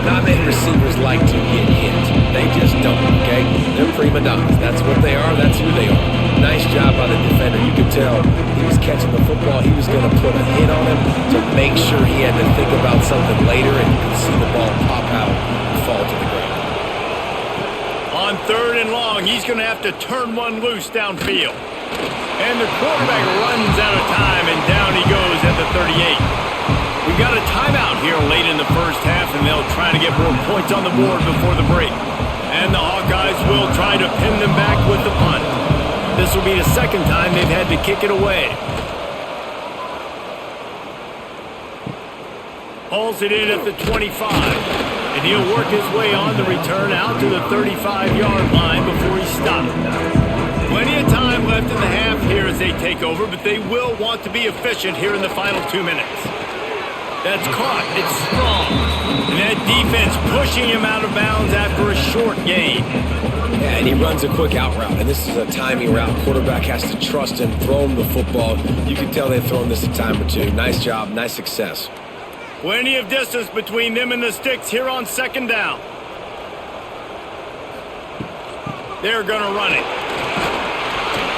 Not many receivers like to get hit. They just don't, okay? They're prima donnas. That's what they are. That's who they are. Nice job by the defender. You could tell he was catching the football. He was going to put a hit on him to make sure he had to think about something later, and you could see the ball pop out and fall to the ground. On 3rd and long, he's going to have to turn one loose downfield. And the quarterback runs out of time, and down he goes at the 38. We've got a timeout here late in the first half, and they'll try to get more points on the board before the break. And the Hawkeyes will try to pin them back with the punt. This will be the second time they've had to kick it away. Hauls it in at the 25, and he'll work his way on the return out to the 35-yard line before he stopped. Plenty of time left in the half here as they take over, but they will want to be efficient here in the final 2 minutes. That's caught. It's strong. And that defense pushing him out of bounds after a short gain. Yeah, and he runs a quick out route, and this is a timing route. Quarterback has to trust him, throw him the football. You can tell they've thrown this a time or two. Nice job, nice success. Plenty of distance between them and the sticks here on 2nd down. They're going to run it.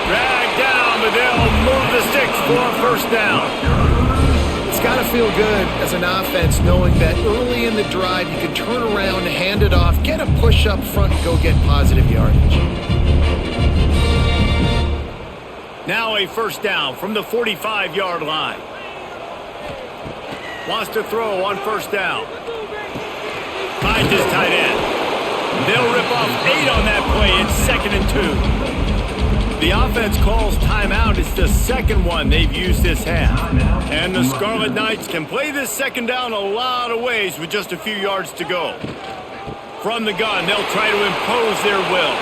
Dragged down, but they'll move the sticks for a 1st down. It's got to feel good as an offense knowing that early in the drive you can turn around, hand it off, get a push up front, and go get positive yardage. Now a 1st down from the 45-yard line. Wants to throw on 1st down. Finds his tight end. They'll rip off 8 on that play. It's 2nd and 2. The offense calls timeout. It's the second one they've used this half. And the Scarlet Knights can play this 2nd down a lot of ways with just a few yards to go. From the gun, they'll try to impose their will.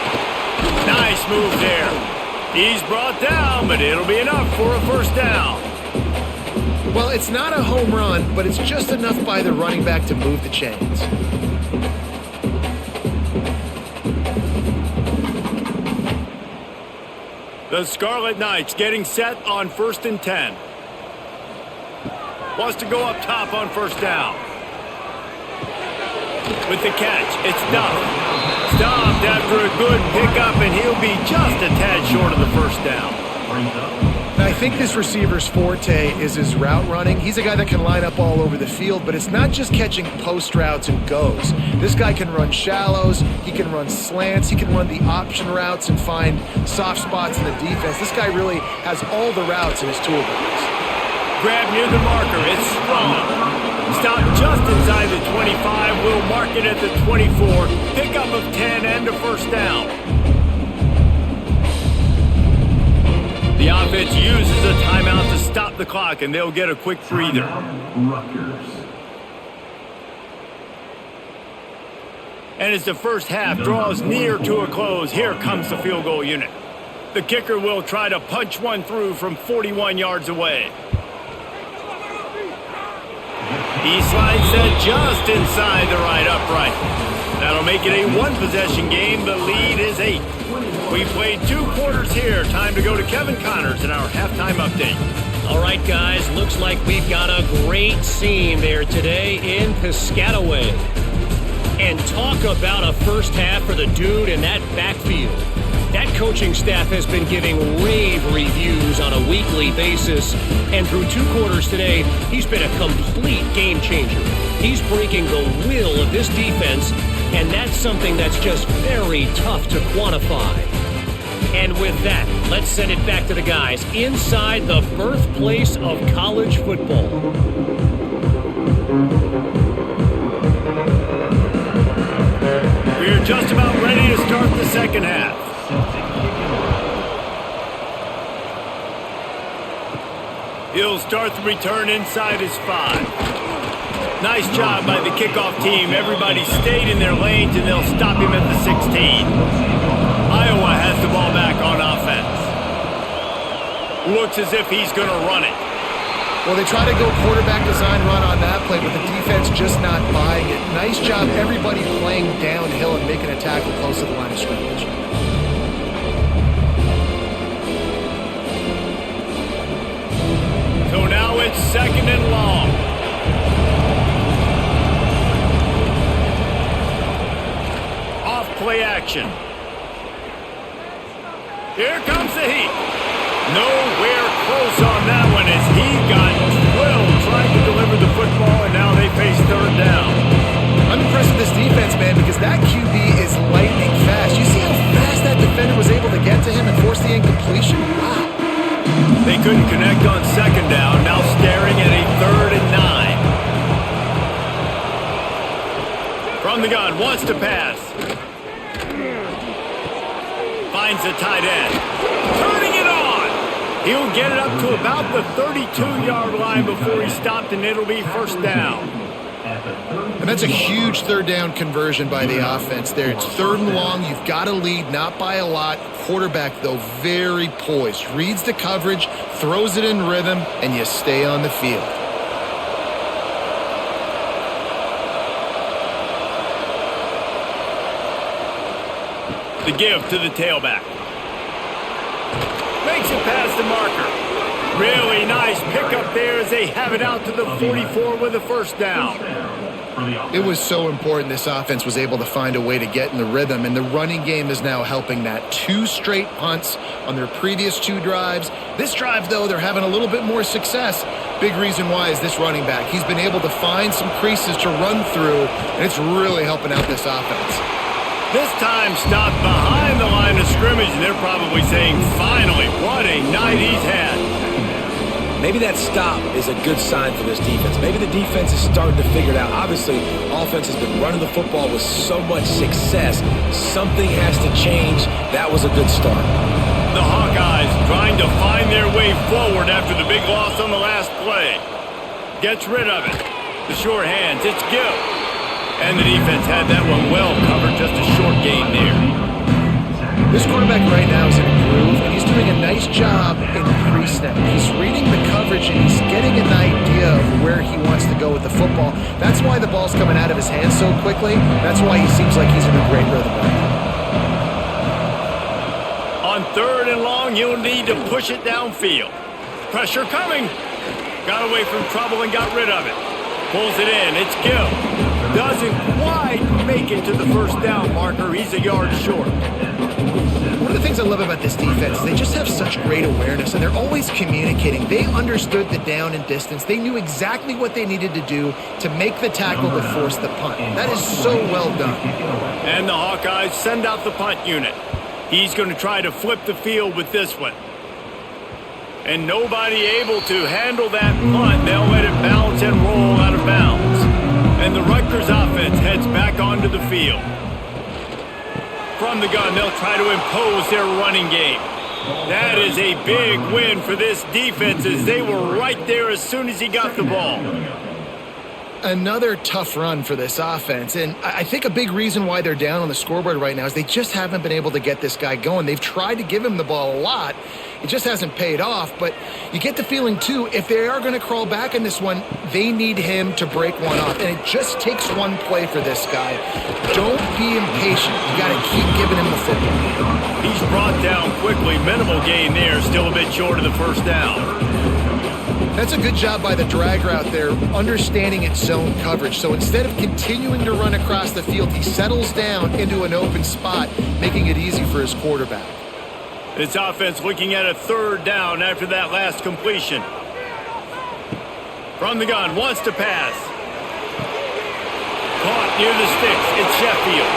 Nice move there. He's brought down, but it'll be enough for a 1st down. Well, it's not a home run, but it's just enough by the running back to move the chains. The Scarlet Knights getting set on 1st and 10. Wants to go up top on 1st down. With the catch, it's Duff. Stopped after a good pickup, and he'll be just a tad short of the 1st down. I think this receiver's forte is his route running. He's a guy that can line up all over the field, but it's not just catching post routes and goes. This guy can run shallows, he can run slants, he can run the option routes and find soft spots in the defense. This guy really has all the routes in his toolbox. Grab near the marker, it's strong. Stopped just inside the 25, will mark it at the 24. Pickup of 10 and a 1st down. The offense uses a timeout to stop the clock, and they'll get a quick breather. Rutgers. And as the first half draws near to a close, here comes the field goal unit. The kicker will try to punch one through from 41 yards away. He slides that just inside the right upright. That'll make it a one-possession game. The lead is 8. We played 2 quarters here. Time to go to Kevin Connors in our halftime update. All right, guys, looks like we've got a great scene there today in Piscataway. And talk about a first half for the dude in that backfield. That coaching staff has been giving rave reviews on a weekly basis. And through 2 quarters today, he's been a complete game changer. He's breaking the will of this defense, and that's something that's just very tough to quantify. And with that, let's send it back to the guys inside the birthplace of college football. We're just about ready to start the second half. He'll start the return inside his 5. Nice job by the kickoff team. Everybody stayed in their lanes, and they'll stop him at the 16. Iowa has the ball back on offense. Looks as if he's going to run it. Well, they try to go quarterback design run on that play, but the defense just not buying it. Nice job, everybody playing downhill and making a tackle close to the line of scrimmage. So now it's 2nd and long. Off play action. Here comes the heat. Nowhere close on that one as he got drilled trying to deliver the football, and now they face 3rd down. I'm impressed with this defense, man, because that QB is lightning fast. You see how fast that defender was able to get to him and force the incompletion? Wow. They couldn't connect on 2nd down, now staring at a 3rd and 9. From the gun, wants to pass. Finds the tight end. Turning it on. He'll get it up to about the 32-yard line before he stopped, and it'll be 1st down. And that's a huge 3rd down conversion by the offense there. It's 3rd and long. You've got to lead, not by a lot. Quarterback, though, very poised. Reads the coverage, throws it in rhythm, and you stay on the field. The give to the tailback. Makes it past the marker. Really nice pickup there as they have it out to the 44 with a 1st down. It was so important this offense was able to find a way to get in the rhythm, and the running game is now helping that. 2 straight punts on their previous 2 drives. This drive, though, they're having a little bit more success. Big reason why is this running back. He's been able to find some creases to run through, and it's really helping out this offense. This time stopped behind the line of scrimmage, and they're probably saying, finally, what a night he's had. Maybe that stop is a good sign for this defense. Maybe the defense is starting to figure it out. Obviously, offense has been running the football with so much success. Something has to change. That was a good start. The Hawkeyes trying to find their way forward after the big loss on the last play. Gets rid of it. The short hands, it's Gill. And the defense had that one well covered, just a short gain there. This quarterback right now is in a groove, and he's doing a nice job in pre-snap. He's reading the coverage, and he's getting an idea of where he wants to go with the football. That's why the ball's coming out of his hands so quickly. That's why he seems like he's in a great rhythm right now. On 3rd and long, you'll need to push it downfield. Pressure coming. Got away from trouble and got rid of it. Pulls it in. It's Gill. Doesn't quite make it to the 1st down marker. He's a yard short. One of the things I love about this defense is they just have such great awareness, and they're always communicating. They understood the down and distance. They knew exactly what they needed to do to make the tackle to force the punt. That is so well done. And the Hawkeyes send out the punt unit. He's going to try to flip the field with this one. And nobody able to handle that punt. They'll let it bounce and roll out of bounds. And the Rutgers offense heads back onto the field. From the gun, they'll try to impose their running game. That is a big win for this defense as they were right there as soon as he got the ball. Another tough run for this offense, and I think a big reason why they're down on the scoreboard right now is they just haven't been able to get this guy going. They've tried to give him the ball a lot. It just hasn't paid off, but you get the feeling, too, if they are going to crawl back in this one, they need him to break one off, and it just takes one play for this guy. Don't be impatient. You got to keep giving him the football. He's brought down quickly. Minimal gain there, still a bit short of the first down. That's a good job by the drag route there, understanding its zone coverage. So instead of continuing to run across the field, he settles down into an open spot, making it easy for his quarterback. This offense looking at a third down after that last completion. From the gun, wants to pass. Caught near the sticks. It's Sheffield.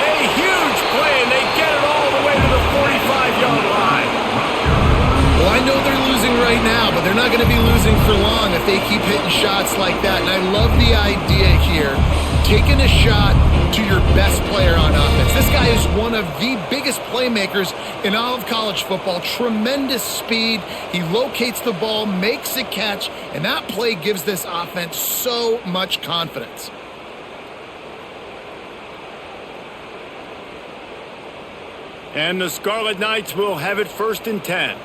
A huge play, and they get it all the way to the 45-yard line. Well, I know they're losing right now, but they're not going to be losing for long if they keep hitting shots like that. And I love the idea here, taking a shot to your best player on offense. This guy is one of the biggest playmakers in all of college football. Tremendous speed. He locates the ball, makes a catch, and that play gives this offense so much confidence. And the Scarlet Knights will have it 1st and 10.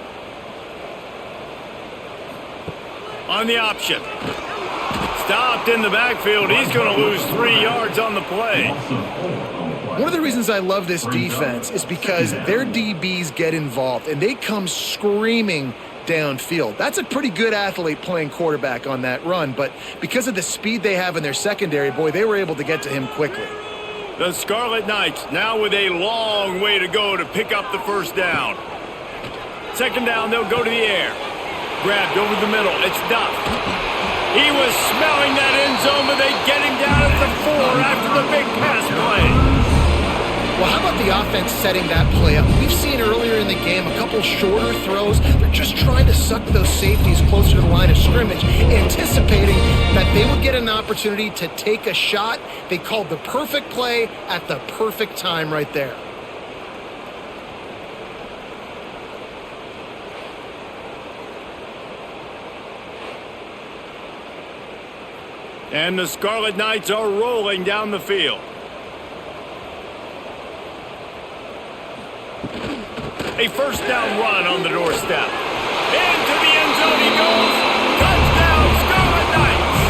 On the option. Stopped in the backfield. He's going to lose 3 yards on the play. One of the reasons I love this defense is because their DBs get involved, and they come screaming downfield. That's a pretty good athlete playing quarterback on that run, but because of the speed they have in their secondary, boy, they were able to get to him quickly. The Scarlet Knights now with a long way to go to pick up the first down. 2nd down, they'll go to the air. Grabbed over the middle. It's Duff. He was smelling that end zone, but they get him down at the 4 after the big pass play. Well, how about the offense setting that play up? We've seen earlier in the game a couple shorter throws. They're just trying to suck those safeties closer to the line of scrimmage, anticipating that they would get an opportunity to take a shot. They called the perfect play at the perfect time right there. And the Scarlet Knights are rolling down the field. A first down run on the doorstep. Into the end zone he goes. Touchdown, Scarlet Knights!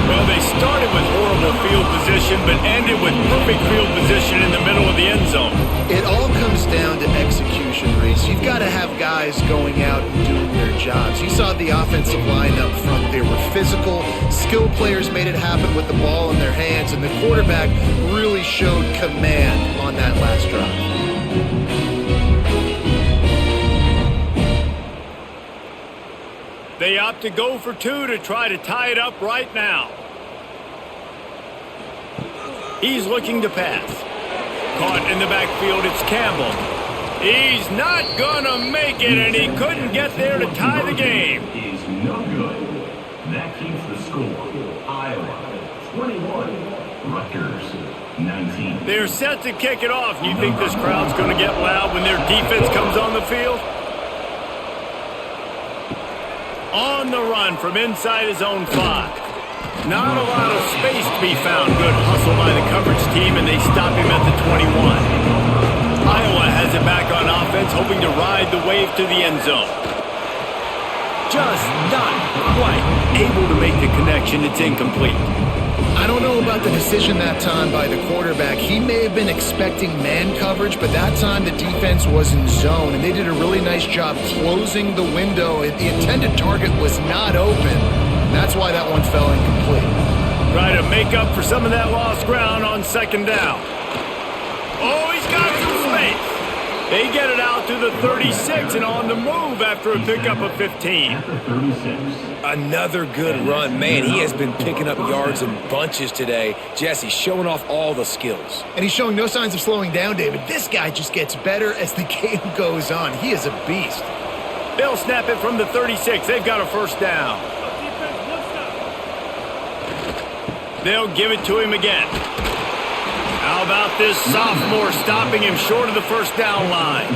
Well, they started with horrible field position, but ended with perfect field position in the middle of the end zone. It all comes down to execution, Reese. You've got to have guys going out and doing their jobs. You saw the offensive line up front. They were physical. Skilled players made it happen with the ball in their hands, and the quarterback really showed command on that last drive. They opt to go for 2 to try to tie it up right now. He's looking to pass. Caught in the backfield, it's Campbell. He's not gonna make it, and he couldn't get there to tie the game. Is no good. That keeps the score. Iowa 21, Rutgers 19. They're set to kick it off. You think this crowd's gonna get loud when their defense comes on the field? On the run from inside his own 5. Not a lot of space to be found. Good hustle by the coverage team, and they stop him at the 21. Iowa has it back on offense, hoping to ride the wave to the end zone. Just not quite able to make the connection. It's incomplete. I don't know about the decision that time by the quarterback. He may have been expecting man coverage, but that time the defense was in zone, and they did a really nice job closing the window. The intended target was not open. That's why that one fell incomplete. Try to make up for some of that lost ground on 2nd down. Oh, he's got some space. They get it out to the 36 and on the move after a pickup of 15. Another good run. Man, he has been picking up yards in bunches today. Jesse showing off all the skills. And he's showing no signs of slowing down, David. This guy just gets better as the game goes on. He is a beast. They'll snap it from the 36. They've got a first down. They'll give it to him again. How about this sophomore stopping him short of the first down line?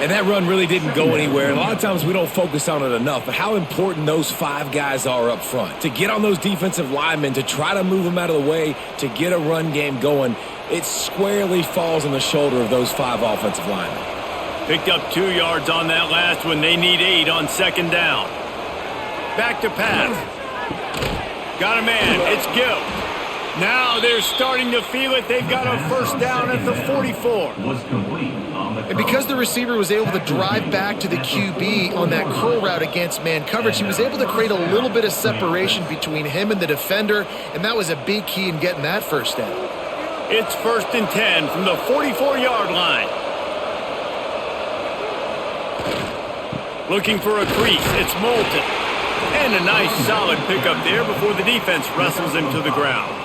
And that run really didn't go anywhere. A lot of times we don't focus on it enough, but how important those 5 guys are up front. To get on those defensive linemen, to try to move them out of the way, to get a run game going, it squarely falls on the shoulder of those 5 offensive linemen. Picked up 2 yards on that last one. They need 8 on second down. Back to pass. Got a man. It's Gill. Now they're starting to feel it. They've got a first down at the 44. Was complete on the And because the receiver was able to drive back to the QB on that curl route against man coverage, he was able to create a little bit of separation between him and the defender, and that was a big key in getting that first down. It's 1st and 10 from the 44-yard line. Looking for a crease. It's Moulton. And a nice solid pickup there before the defense wrestles him to the ground.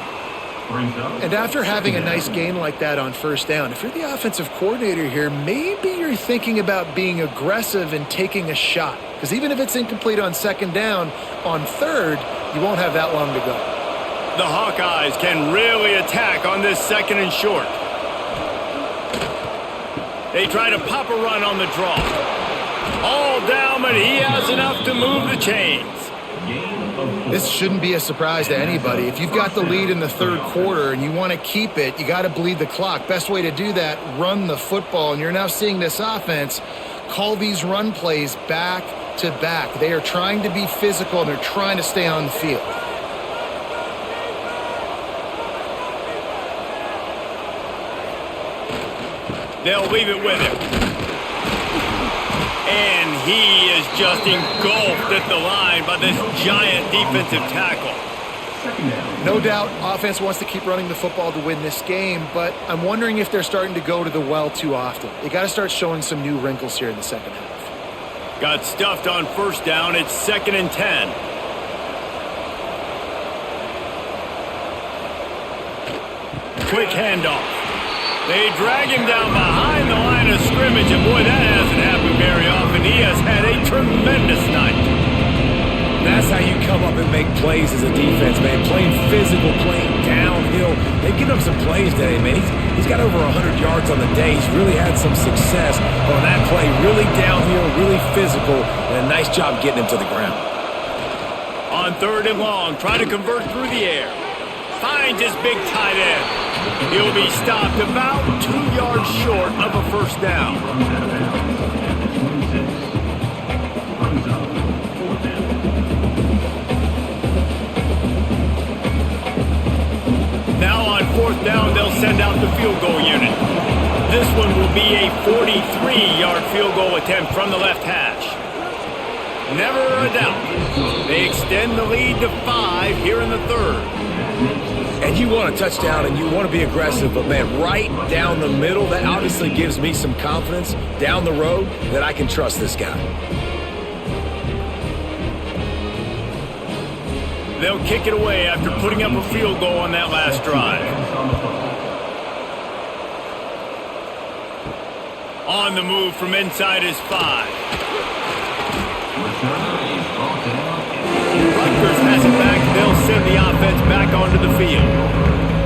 And after having a nice gain like that on first down, if you're the offensive coordinator here, maybe you're thinking about being aggressive and taking a shot. Because even if it's incomplete on second down, on third, you won't have that long to go. The Hawkeyes can really attack on this 2nd and short. They try to pop a run on the draw. All down, but he has enough to move the chains. This shouldn't be a surprise to anybody. If you've got the lead in the 3rd quarter and you want to keep it, you got to bleed the clock. Best way to do that, run the football. And you're now seeing this offense call these run plays back to back. They are trying to be physical and they're trying to stay on the field. They'll leave it with him. And he is just engulfed at the line by this giant defensive tackle. No doubt, offense wants to keep running the football to win this game, but I'm wondering if they're starting to go to the well too often. They got to start showing some new wrinkles here in the second half. Got stuffed on first down. It's 2nd and 10. Quick handoff. They drag him down behind the line of scrimmage, and boy, that hasn't happened very often. He has had a tremendous night. That's how you come up and make plays as a defense, man. Playing physical, playing downhill. They've given up some plays today, man. He's got over 100 yards on the day. He's really had some success on that play. Really downhill, really physical, and a nice job getting him to the ground. On 3rd and long, try to convert through the air. Finds his big tight end. He'll be stopped about 2 yards short of a first down. Now on 4th down, they'll send out the field goal unit. This one will be a 43-yard field goal attempt from the left hash. Never a doubt. They extend the lead to 5 here in the 3rd. And you want a touchdown and you want to be aggressive, but man, right down the middle, that obviously gives me some confidence down the road that I can trust this guy. They'll kick it away after putting up a field goal on that last drive. On the move from inside his 5. Rutgers has it back. They'll send the offense back onto the field.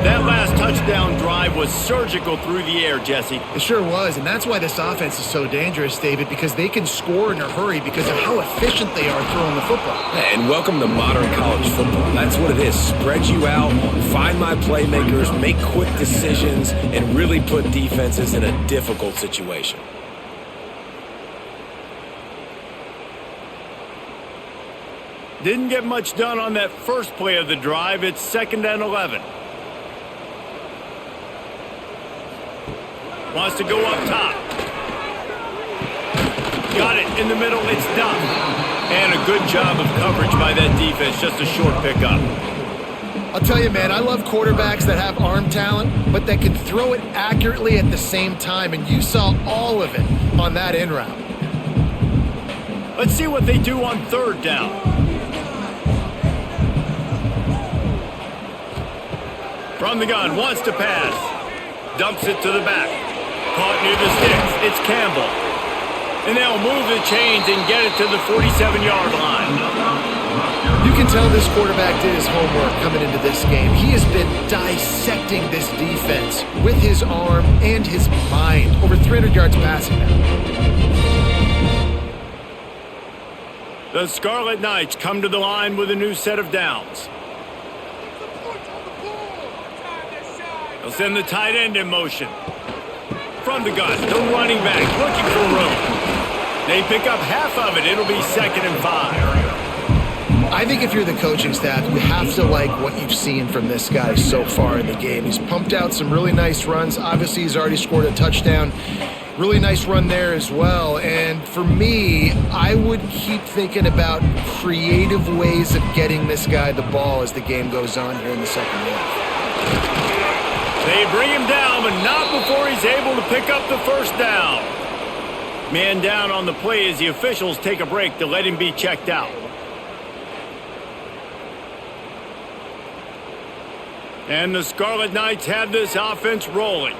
That last touchdown drive was surgical through the air, Jesse. It sure was, and that's why this offense is so dangerous, David, because they can score in a hurry because of how efficient they are throwing the football. And welcome to modern college football. That's what it is. Spread you out, find my playmakers, make quick decisions, and really put defenses in a difficult situation. Didn't get much done on that first play of the drive. It's 2nd and 11. Wants to go up top. Got it in the middle. It's done. And a good job of coverage by that defense. Just a short pickup. I'll tell you, man, I love quarterbacks that have arm talent, but that can throw it accurately at the same time. And you saw all of it on that in route. Let's see what they do on 3rd down. From the gun, wants to pass. Dumps it to the back. Caught near the sticks. It's Campbell. And they'll move the chains and get it to the 47-yard line. You can tell this quarterback did his homework coming into this game. He has been dissecting this defense with his arm and his mind. Over 300 yards passing now. The Scarlet Knights come to the line with a new set of downs. They'll send the tight end in motion. From the gun, the running back looking for room. They pick up half of it. It'll be 2nd and 5. I think if you're the coaching staff, you have to like what you've seen from this guy so far in the game. He's pumped out some really nice runs. Obviously, he's already scored a touchdown. Really nice run there as well. And for me, I would keep thinking about creative ways of getting this guy the ball as the game goes on here in the second half. They bring him down, but not before he's able to pick up the first down. Man down on the play as the officials take a break to let him be checked out. And the Scarlet Knights have this offense rolling.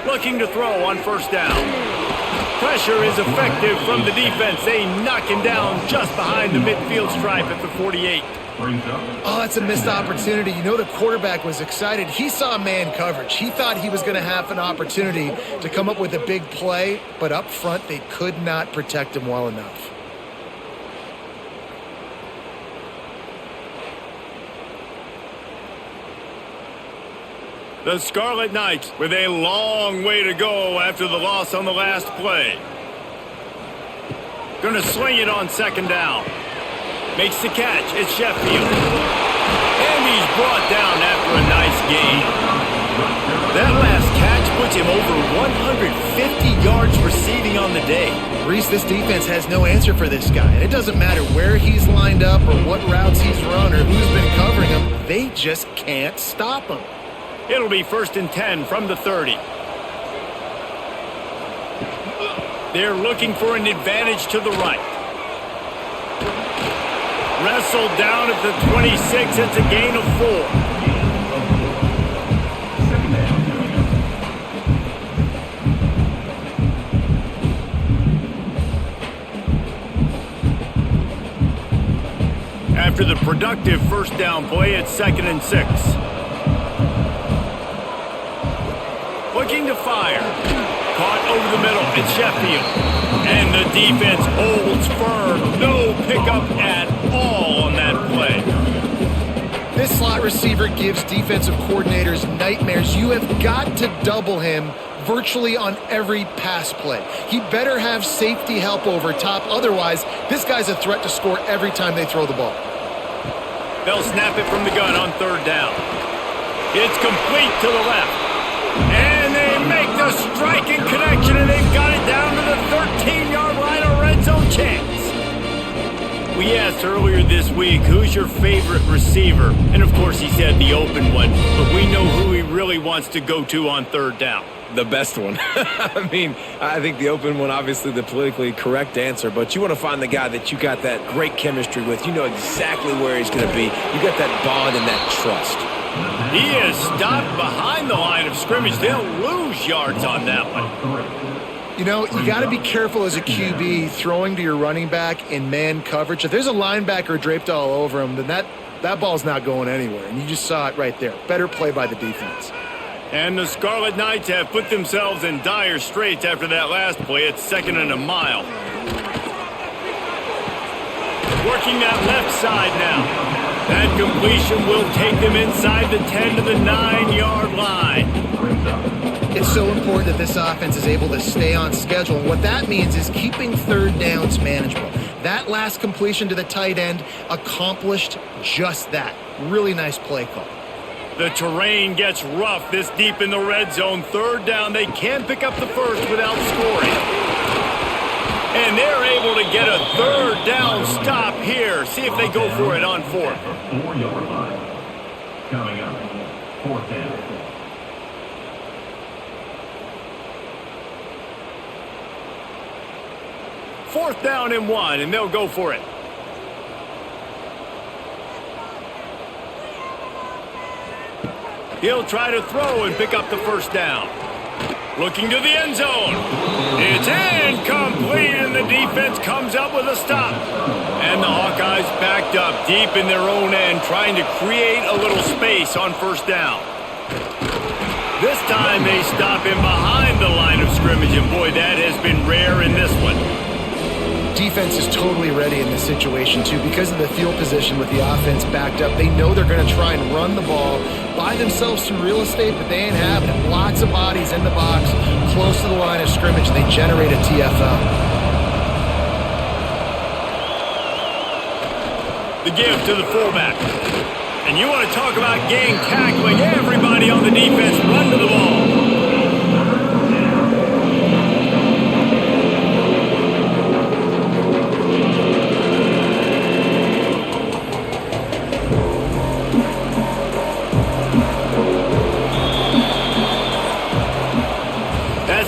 Looking to throw on first down. Pressure is effective from the defense. They knock him down just behind the midfield stripe at the 48. Oh, that's a missed opportunity. You know the quarterback was excited. He saw man coverage. He thought he was going to have an opportunity to come up with a big play, but up front they could not protect him well enough. The Scarlet Knights with a long way to go after the loss on the last play. Going to sling it on 2nd down. Makes the catch. It's Sheffield. And he's brought down after a nice gain. That last catch puts him over 150 yards receiving on the day. Reese, this defense has no answer for this guy. And it doesn't matter where he's lined up or what routes he's run or who's been covering him. They just can't stop him. It'll be 1st and 10 from the 30. They're looking for an advantage to the right. Wrestled down at the 26. It's a gain of 4. After the productive first down play, it's 2nd and 6. Looking to fire. Caught over the middle. It's Sheffield. And the defense holds firm. No pickup at all on that play. This slot receiver gives defensive coordinators nightmares. You have got to double him virtually on every pass play. He better have safety help over top. Otherwise, this guy's a threat to score every time they throw the ball. They'll snap it from the gun on 3rd down. It's complete to the left. And they make the striking connection, and they've got it down to the 13-yard line, a red zone chance. We asked earlier this week, who's your favorite receiver? And, of course, he said the open one. But we know who he really wants to go to on 3rd down. The best one. I mean, I think the open one, obviously the politically correct answer, but you want to find the guy that you got that great chemistry with. You know exactly where he's going to be. You got that bond and that trust. He is stopped behind the line of scrimmage. They'll lose yards on that one. You know, you got to be careful as a QB throwing to your running back in man coverage. If there's a linebacker draped all over him, then that ball's not going anywhere. And you just saw it right there. Better play by the defense. And the Scarlet Knights have put themselves in dire straits after that last play. It's 2nd and a mile. Working that left side now. That completion will take them inside the 10 to the 9-yard line. It's so important that this offense is able to stay on schedule. And what that means is keeping 3rd downs manageable. That last completion to the tight end accomplished just that. Really nice play call. The terrain gets rough this deep in the red zone. 3rd down, they can pick up the first without scoring. And they're able to get a 3rd down stop here. See if they go for it on 4th. 4-yard line. Coming up, 4th down. Fourth down and 1, and they'll go for it. He'll try to throw and pick up the first down. Looking to the end zone. It's incomplete, and the defense comes up with a stop. And the Hawkeyes backed up deep in their own end, trying to create a little space on first down. This time they stop him behind the line of scrimmage, and boy, that has been rare in this one. Defense is totally ready in this situation, too. Because of the field position with the offense backed up, they know they're going to try and run the ball, buy themselves some real estate, but they ain't having it. Lots of bodies in the box, close to the line of scrimmage, and they generate a TFL. The give to the fullback. And you want to talk about gang tackling. Everybody on the defense run to the ball.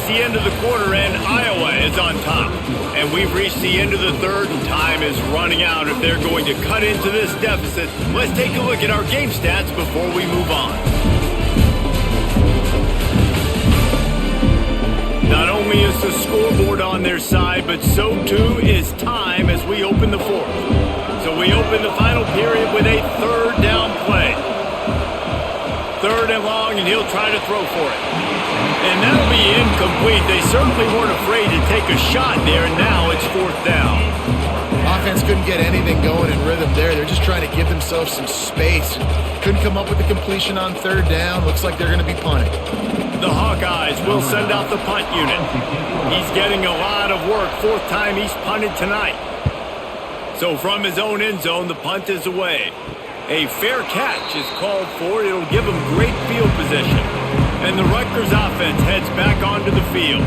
The end of the quarter, and Iowa is on top. And we've reached the end of the third, and time is running out if they're going to cut into this deficit. Let's take a look at our game stats before we move on. Not only is the scoreboard on their side, but so too is time as we open the fourth. So we open the final period with a third down play. Third and long, and he'll try to throw for it. And that'll be incomplete. They certainly weren't afraid to take a shot there, and now it's fourth down. Offense couldn't get anything going in rhythm there. They're just trying to give themselves some space. Couldn't come up with a completion on third down. Looks like they're going to be punting. The Hawkeyes will send out the punt unit. He's getting a lot of work. Fourth time he's punted tonight. So from his own end zone, the punt is away. A fair catch is called for. It'll give him great field position. And the Rutgers offense heads back onto the field.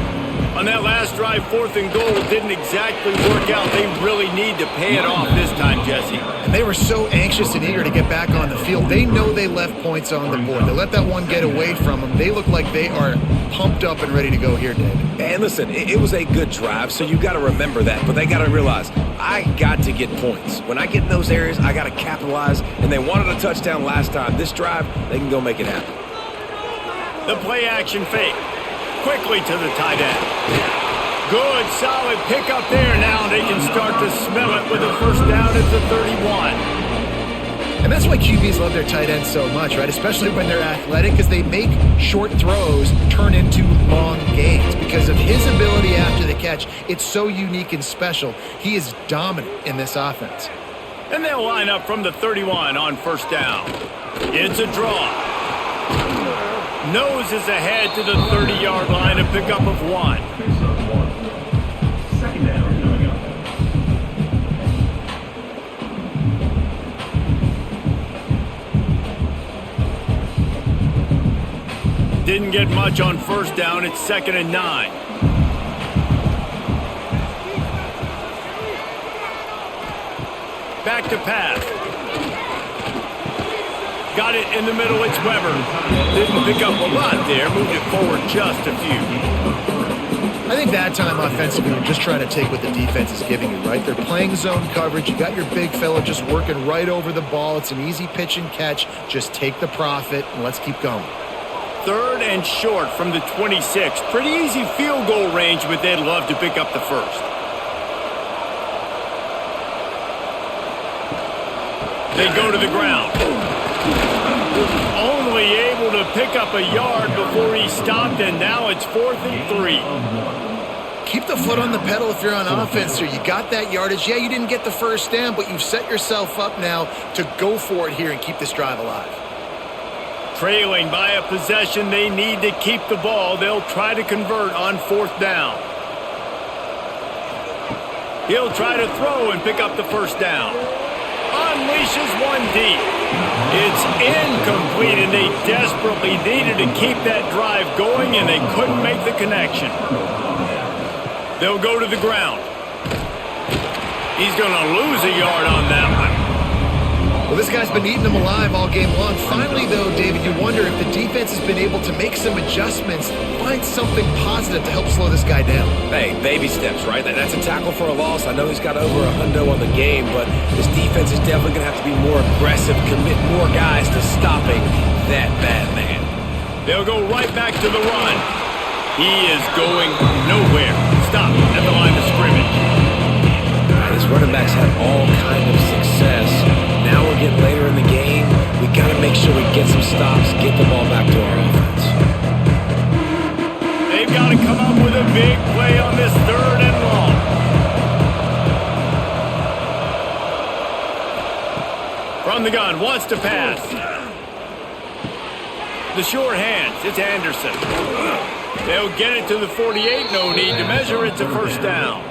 On that last drive, 4th and goal didn't exactly work out. They really need to pay it off this time, Jesse. And they were so anxious and eager to get back on the field. They know they left points on the board. They let that one get away from them. They look like they are pumped up and ready to go here, David. And listen, it was a good drive, so you got to remember that. But they got to realize, I got to get points. When I get in those areas, I got to capitalize. And they wanted a touchdown last time. This drive, they can go make it happen. The play-action fake. Quickly to the tight end. Good, solid pickup there. Now they can start to smell it with a first down at the 31. And that's why QBs love their tight ends so much, right? Especially when they're athletic, because they make short throws turn into long gains. Because of his ability after the catch, it's so unique and special. He is dominant in this offense. And they'll line up from the 31 on first down. It's a draw. Nose is ahead to the 30-yard line, a pickup of 1. Second down coming up. Didn't get much on first down. It's 2nd and 9. Back to pass. Got it in the middle. It's Weber. Didn't pick up a lot there. Moved it forward just a few. I think that time offensively, you're just trying to take what the defense is giving you, right? They're playing zone coverage. You got your big fella just working right over the ball. It's an easy pitch and catch. Just take the profit, and let's keep going. 3rd and short from the 26. Pretty easy field goal range, but they'd love to pick up the first. They go to the ground. Only able to pick up a yard before he stopped, and now it's 4th and 3. Keep the foot on the pedal if you're on offense here. You got that yardage. Yeah, you didn't get the first down, but you've set yourself up now to go for it here and keep this drive alive. Trailing by a possession, they need to keep the ball. They'll try to convert on 4th down. He'll try to throw and pick up the first down. Unleashes one deep. It's incomplete, and they desperately needed to keep that drive going, and they couldn't make the connection. They'll go to the ground. He's going to lose a yard on that one. Well, this guy's been eating them alive all game long. Finally, though, David, you wonder if the defense has been able to make some adjustments, find something positive to help slow this guy down. Hey, baby steps, right? That's a tackle for a loss. I know he's got over a hundo on the game, but this defense is definitely going to have to be more aggressive, commit more guys to stopping that bad man. They'll go right back to the run. He is going nowhere. Stop at the line of scrimmage. This running back's had all kind of success. Now we're getting later in the game. We got to make sure we get some stops, get the ball back to our offense. They've got to come up with a the gun, wants to pass. The sure hands, it's Anderson. They'll get it to the 48, no need to measure, it's a first down.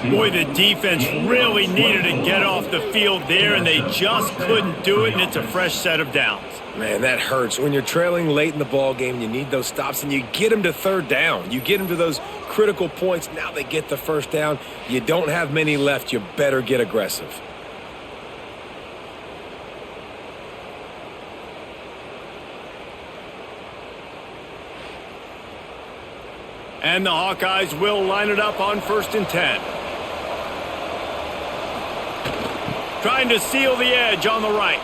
Boy, the defense really needed to get off the field there, and they just couldn't do it, and it's a fresh set of downs. Man, that hurts. When you're trailing late in the ball game, you need those stops, and you get them to third down. You get them to those critical points. Now they get the first down. You don't have many left. You better get aggressive. And the Hawkeyes will line it up on 1st and 10. Trying to seal the edge on the right.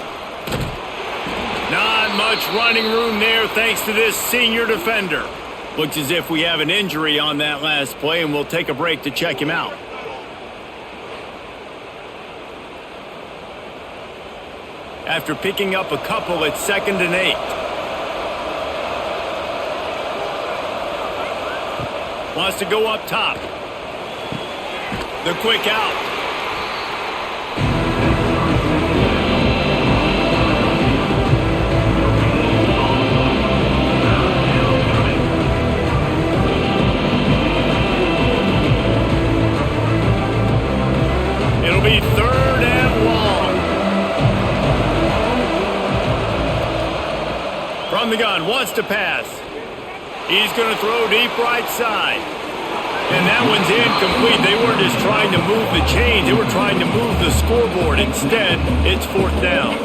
Not much running room there thanks to this senior defender. Looks as if we have an injury on that last play, and we'll take a break to check him out. After picking up a couple at 2nd and 8. Wants to go up top. The quick out. It'll be 3rd and long. From the gun, wants to pass. He's going to throw deep right side. And that one's incomplete. They weren't just trying to move the chains. They were trying to move the scoreboard. Instead, it's 4th down.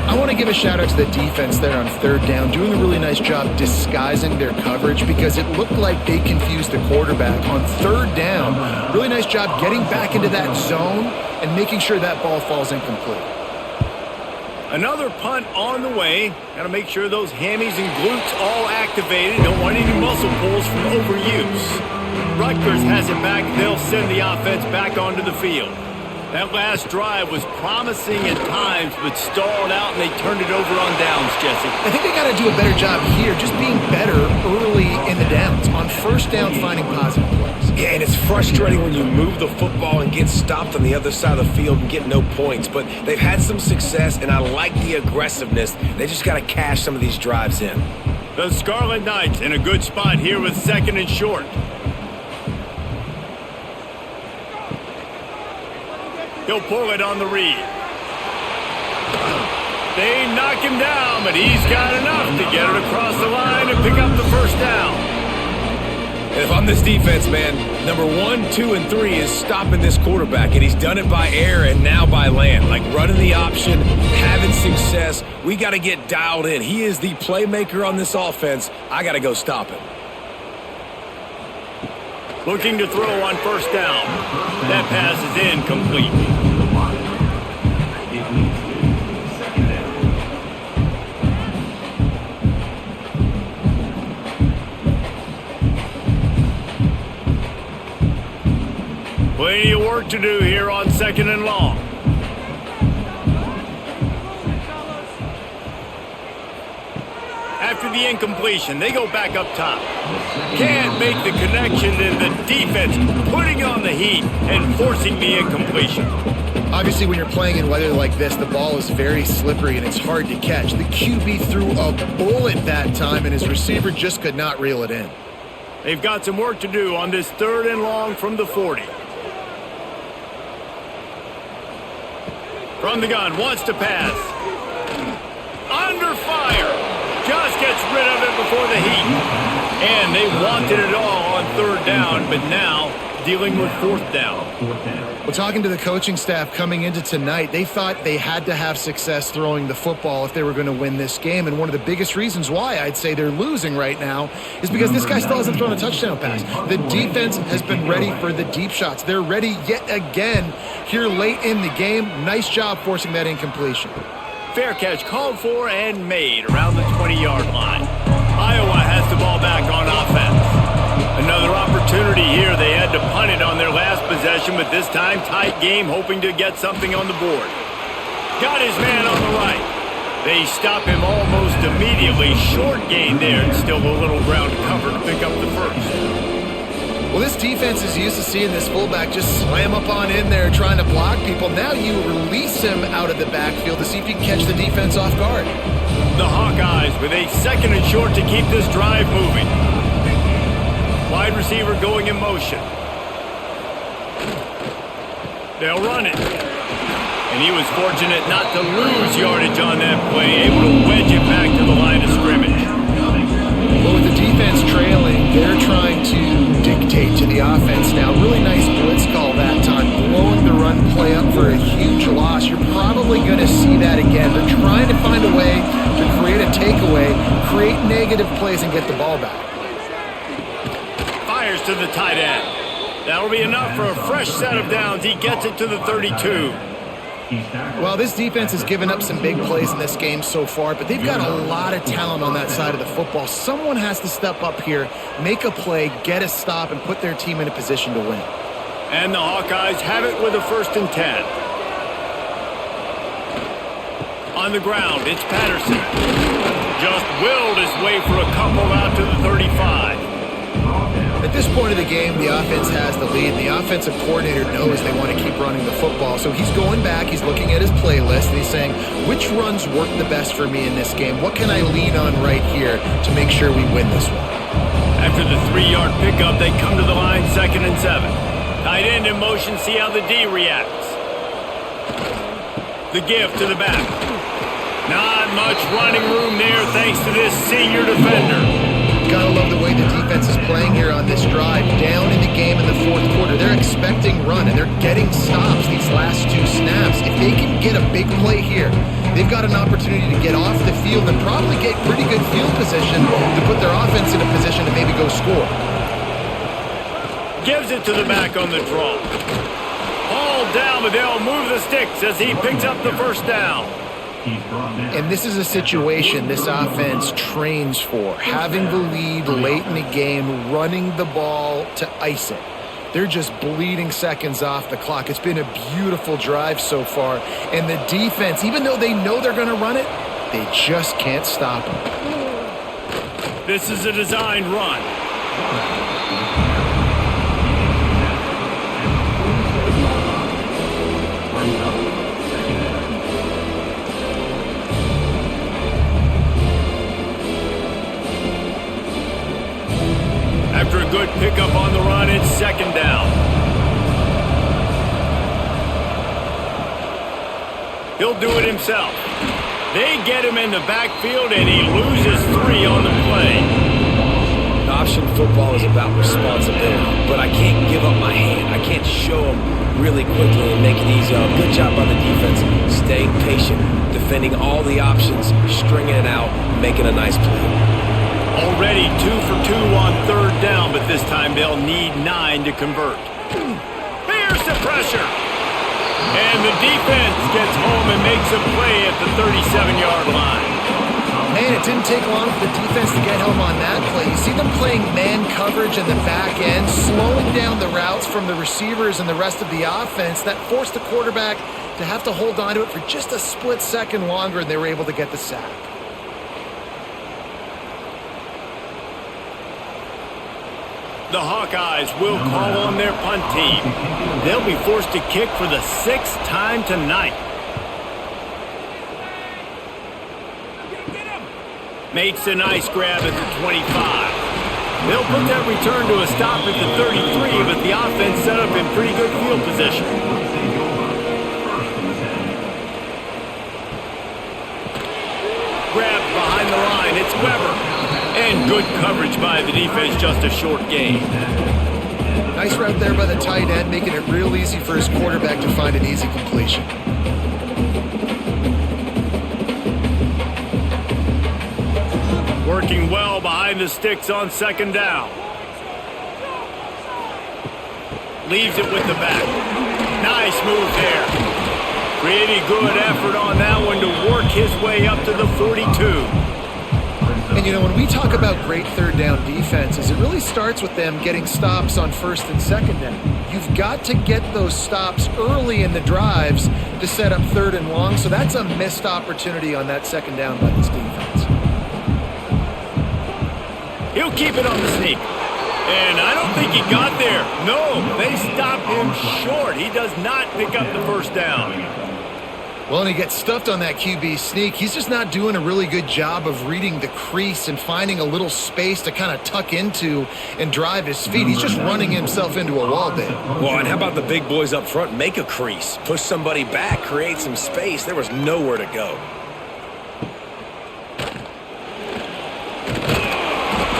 I want to give a shout out to the defense there on 3rd down, doing a really nice job disguising their coverage because it looked like they confused the quarterback. On 3rd down, really nice job getting back into that zone and making sure that ball falls incomplete. Another punt on the way. Got to make sure those hammies and glutes all activated. Don't want any muscle pulls from overuse. Rutgers has it back. They'll send the offense back onto the field. That last drive was promising at times, but stalled out, and they turned it over on downs, Jesse. I think they got to do a better job here, just being better early in the downs. On 1st down, finding positive plays. Yeah, and it's frustrating when you move the football and get stopped on the other side of the field and get no points. But they've had some success, and I like the aggressiveness. They just got to cash some of these drives in. The Scarlet Knights in a good spot here with 2nd and short. He'll pull it on the read. They knock him down, but he's got enough to get it across the line and pick up the first down. And if I'm this defense, man, number 1, 2, and 3 is stopping this quarterback, and he's done it by air and now by land. Like running the option, having success. We got to get dialed in. He is the playmaker on this offense. I got to go stop him. Looking to throw on 1st down. That pass is incomplete. Plenty of work to do here on 2nd and long. After the incompletion, they go back up top. Can't make the connection, and the defense putting on the heat and forcing the incompletion. Obviously, when you're playing in weather like this, the ball is very slippery and it's hard to catch. The QB threw a bullet that time, and his receiver just could not reel it in. They've got some work to do on this 3rd and long from the 40. From the gun, wants to pass. Under fire. Just gets rid of it before the heat. And they wanted it all on 3rd down, but now dealing with 4th down. Well, talking to the coaching staff coming into tonight, they thought they had to have success throwing the football if they were going to win this game. And one of the biggest reasons why I'd say they're losing right now is because this guy still hasn't thrown a touchdown pass. The defense has been ready for the deep shots. They're ready yet again here late in the game. Nice job forcing that incompletion. Fair catch called for and made around the 20-yard line. Iowa has the ball back on offense. Another opportunity here. They had to punt it on their last possession, but this time tight game, hoping to get something on the board. Got his man on the right. They stop him almost immediately. Short gain there, and still a little ground to cover to pick up the first. Well, this defense is used to seeing this fullback just slam up on in there trying to block people. Now you release him out of the backfield to see if you can catch the defense off guard. The Hawkeyes with a 2nd and short to keep this drive moving. Wide receiver going in motion. They'll run it. And he was fortunate not to lose yardage on that play, able to wedge it back to the line of scrimmage. Well, with the defense trailing, they're trying to dictate to the offense now. Really nice blitz call that time, blowing the run play up for a huge loss. You're probably going to see that again. They're trying to find a way to create a takeaway, create negative plays, and get the ball back. Fires to the tight end. That'll be enough for a fresh set of downs. He gets it to the 32. Well, this defense has given up some big plays in this game so far, but they've got a lot of talent on that side of the football. Someone has to step up here, make a play, get a stop, and put their team in a position to win. And the Hawkeyes have it with a 1st and 10. On the ground, it's Patterson. Just willed his way for a couple out to the 35. At this point of the game, the offense has the lead, and the offensive coordinator knows they want to keep running the football. So he's going back, he's looking at his playlist, and he's saying, which runs work the best for me in this game? What can I lean on right here to make sure we win this one? After the 3-yard pickup, they come to the line, 2nd and 7. Tight end in motion, see how the D reacts. The give to the back. Not much running room there thanks to this senior defender. Gotta love the way the defense is playing here on this drive. Down in the game in the 4th quarter. They're expecting run, and they're getting stops these last 2 snaps. If they can get a big play here, they've got an opportunity to get off the field and probably get pretty good field position to put their offense in a position to maybe go score. Gives it to the back on the draw. Hauled down, but they'll move the sticks as he picks up the 1st down. And this is a situation this offense trains for. Having the lead late in the game, running the ball to ice it. They're just bleeding seconds off the clock. It's been a beautiful drive so far. And the defense, even though they know they're going to run it, they just can't stop them. This is a designed run. After a good pickup on the run, it's 2nd down. He'll do it himself. They get him in the backfield, and he loses 3 on the play. Option football is about responsibility, but I can't give up my hand. I can't show them really quickly and make it easy. Good job by the defense, staying patient, defending all the options, stringing it out, making a nice play. Already 2 for 2 on 3rd down, but this time they'll need 9 to convert. Here's the pressure. And the defense gets home and makes a play at the 37-yard line. Man, it didn't take long for the defense to get home on that play. You see them playing man coverage in the back end, slowing down the routes from the receivers and the rest of the offense. That forced the quarterback to have to hold on to it for just a split second longer, and they were able to get the sack. The Hawkeyes will call on their punt team. They'll be forced to kick for the 6th time tonight. Makes a nice grab at the 25. They'll put that return to a stop at the 33, but the offense set up in pretty good field position. Grabbed behind the line, it's Weber. And good coverage by the defense, just a short gain. Nice route there by the tight end, making it real easy for his quarterback to find an easy completion. Working well behind the sticks on 2nd down. Leaves it with the back. Nice move there. Pretty good effort on that one to work his way up to the 42. And, you know, when we talk about great 3rd down defenses, it really starts with them getting stops on 1st and 2nd down. You've got to get those stops early in the drives to set up 3rd and long, so that's a missed opportunity on that 2nd down by this defense. He'll keep it on the sneak. And I don't think he got there. No, they stopped him short. He does not pick up the first down. Well, and he gets stuffed on that QB sneak. He's just not doing a really good job of reading the crease and finding a little space to kind of tuck into and drive his feet. He's just running himself into a wall, Dave. Well, and how about the big boys up front? Make a crease, push somebody back, create some space. There was nowhere to go.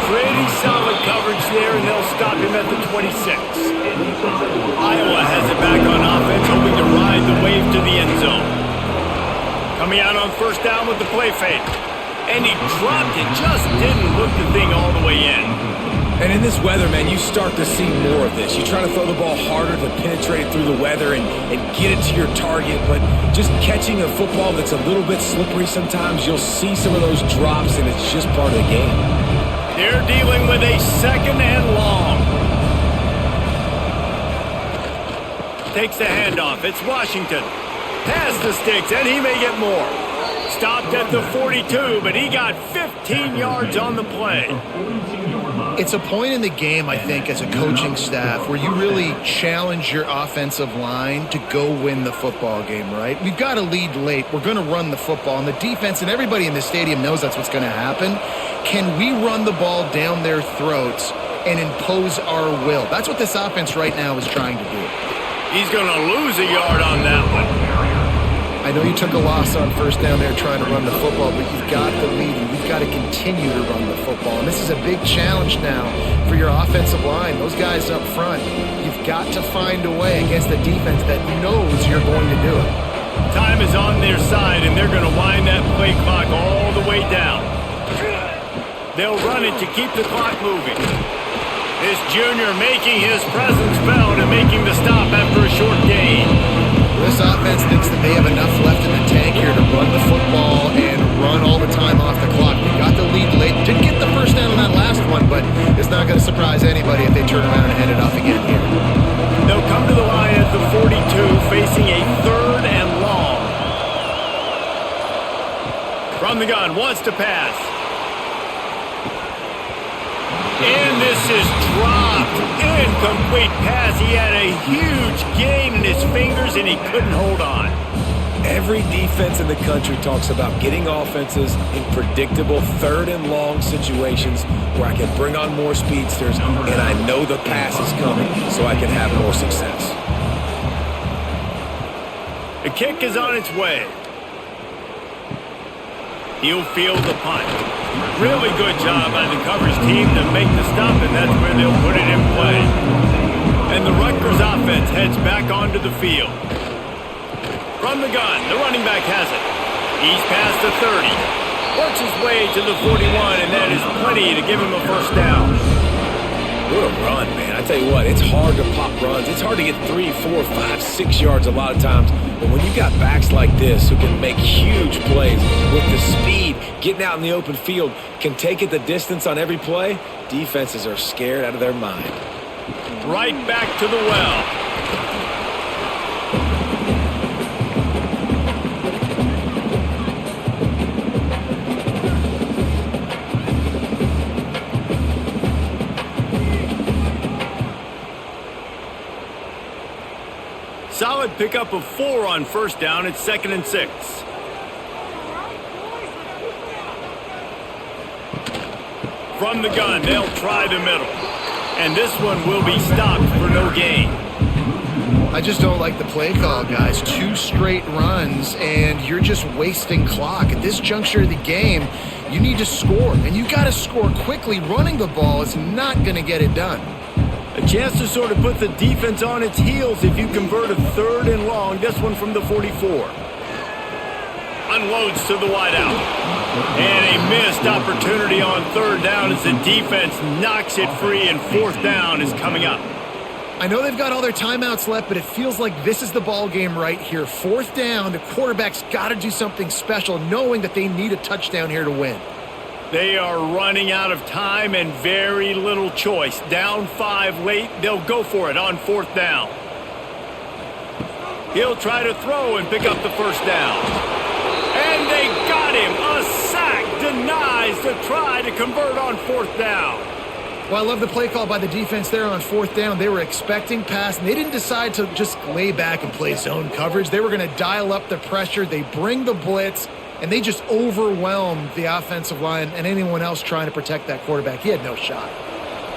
Pretty solid coverage there, and they'll stop him at the 26. Iowa has it back on offense, hoping to ride the wave to the end zone. Coming out on first down with the play fake. And he dropped it, just didn't look the thing all the way in. And in this weather, man, you start to see more of this. You try to throw the ball harder to penetrate it through the weather and get it to your target, but just catching a football that's a little bit slippery sometimes, you'll see some of those drops, and it's just part of the game. They're dealing with a second and long. Takes the handoff. It's Washington. Past the sticks, and he may get more. Stopped at the 42, but he got 15 yards on the play. It's a point in the game, I think, as a coaching staff where you really challenge your offensive line to go win the football game, right? We've got to lead late. We're going to run the football. And the defense and everybody in the stadium knows that's what's going to happen. Can we run the ball down their throats and impose our will? That's what this offense right now is trying to do. He's going to lose a yard on that one. I know you took a loss on first down there trying to run the football, but you've got the lead and you've got to continue to run the football. And this is a big challenge now for your offensive line. Those guys up front, you've got to find a way against the defense that knows you're going to do it. Time is on their side, and they're going to wind that play clock all the way down. They'll run it to keep the clock moving. This junior making his presence felt and making the stop after a short gain. This offense thinks that they have enough left in the tank here to run the football and run all the time off the clock. They got the lead late. Didn't get the first down on that last one, but it's not going to surprise anybody if they turn around and hand it off again here. They'll come to the line at the 42, facing a third and long. From the gun, wants to pass. And this is dropped. Incomplete pass. He had a huge gain in his fingers, and he couldn't hold on. Every defense in the country talks about getting offenses in predictable third and long situations where I can bring on more speedsters, and I know the pass is coming, so I can have more success. The kick is on its way. He'll field the punt. Really good job by the coverage team to make the stop, and that's where they'll put it in play. And the Rutgers offense heads back onto the field. From the gun, the running back has it. He's past the 30. Works his way to the 41, and that is plenty to give him a first down. What a run, man. I tell you what, it's hard to pop runs. It's hard to get 3, 4, 5, 6 yards a lot of times. But when you got backs like this who can make huge plays with the speed, getting out in the open field, can take it the distance on every play, defenses are scared out of their mind. Right back to the well. Solid pickup of 4 on first down. It's 2nd and 6. From the gun, they'll try the middle. And this one will be stopped for no gain. I just don't like the play call, guys. 2 straight runs, and you're just wasting clock. At this juncture of the game, you need to score, and you got to score quickly. Running the ball is not going to get it done. A chance to sort of put the defense on its heels if you convert a 3rd and long. This one from the 44. Unloads to the wideout. And a missed opportunity on 3rd down as the defense knocks it free, and 4th down is coming up. I know they've got all their timeouts left, but it feels like this is the ball game right here. 4th down, the quarterback's got to do something special, knowing that they need a touchdown here to win. They are running out of time and very little choice. Down 5 late, they'll go for it on 4th down. He'll try to throw and pick up the first down. And they got him. A sack denies the try to convert on 4th down. Well, I love the play call by the defense there on 4th down. They were expecting pass, and they didn't decide to just lay back and play zone coverage. They were going to dial up the pressure. They bring the blitz, and they just overwhelmed the offensive line and anyone else trying to protect that quarterback. He had no shot.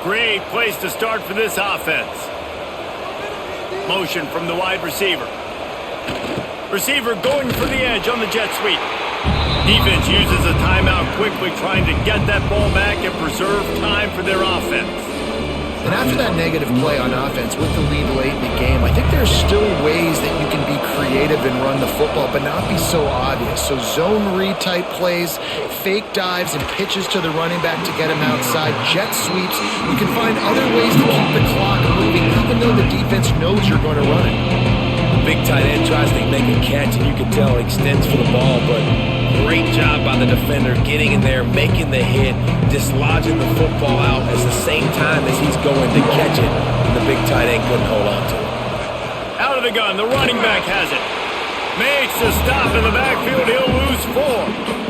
Great place to start for this offense. Motion from the wide receiver. Receiver going for the edge on the jet sweep. Defense uses a timeout quickly, trying to get that ball back and preserve time for their offense. And after that negative play on offense with the lead late in the game, I think there's still ways that you can be creative and run the football, but not be so obvious. So zone read type plays, fake dives, and pitches to the running back to get him outside, jet sweeps. You can find other ways to keep the clock moving, even though the defense knows you're going to run it. Big tight end tries to make a catch, and you can tell he extends for the ball, but great job by the defender getting in there, making the hit, dislodging the football out at the same time as he's going to catch it, and the big tight end couldn't hold on to it. Out of the gun, the running back has it. Makes a stop in the backfield, he'll lose 4.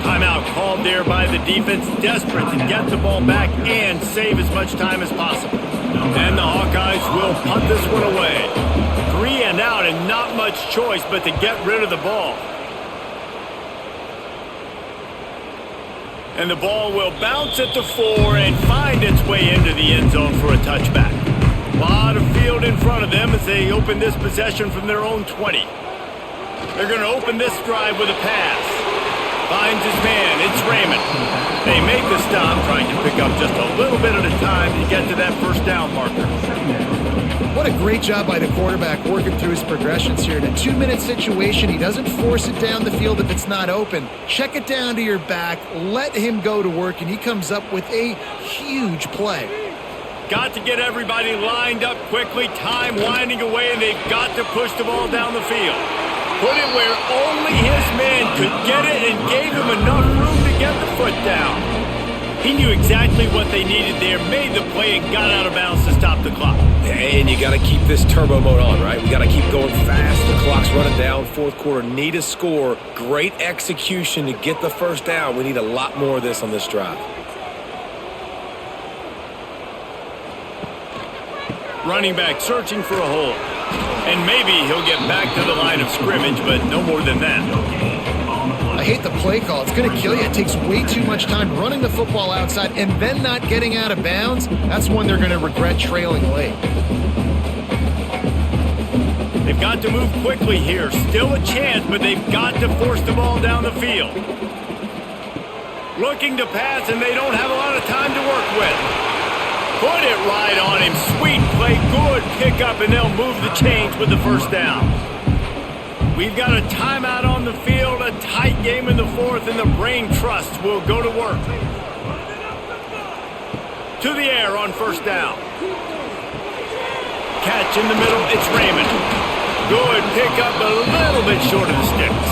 Timeout called there by the defense, desperate to get the ball back and save as much time as possible. And the Hawkeyes will punt this one away. 3 and out, and not much choice but to get rid of the ball. And the ball will bounce at the 4 and find its way into the end zone for a touchback. A lot of field in front of them as they open this possession from their own 20. They're going to open this drive with a pass. Finds his man, it's Raymond. They make the stop, trying to pick up just a little bit at a time to get to that first down marker. What a great job by the quarterback working through his progressions here. In a 2-minute situation, he doesn't force it down the field if it's not open. Check it down to your back, let him go to work, and he comes up with a huge play. Got to get everybody lined up quickly, time winding away, and they've got to push the ball down the field. Put it where only his man could get it and gave him enough room to get the foot down. He knew exactly what they needed there, made the play, and got out of bounds to stop the clock. And you got to keep this turbo mode on, right? We got to keep going fast. The clock's running down. 4th quarter, need a score. Great execution to get the first down. We need a lot more of this on this drive. Running back searching for a hole. And maybe he'll get back to the line of scrimmage, but no more than that. I hate the play call. It's going to kill you. It takes way too much time running the football outside and then not getting out of bounds. That's when they're going to regret trailing late. They've got to move quickly here. Still a chance, but they've got to force the ball down the field. Looking to pass, and they don't have a lot of time to work with. Put it right on him. Sweet play. Good pickup, and they'll move the chains with the first down. We've got a timeout on the field, a tight game in the 4th, and the brain trust will go to work. To the air on first down. Catch in the middle, it's Raymond. Good pickup, a little bit short of the sticks.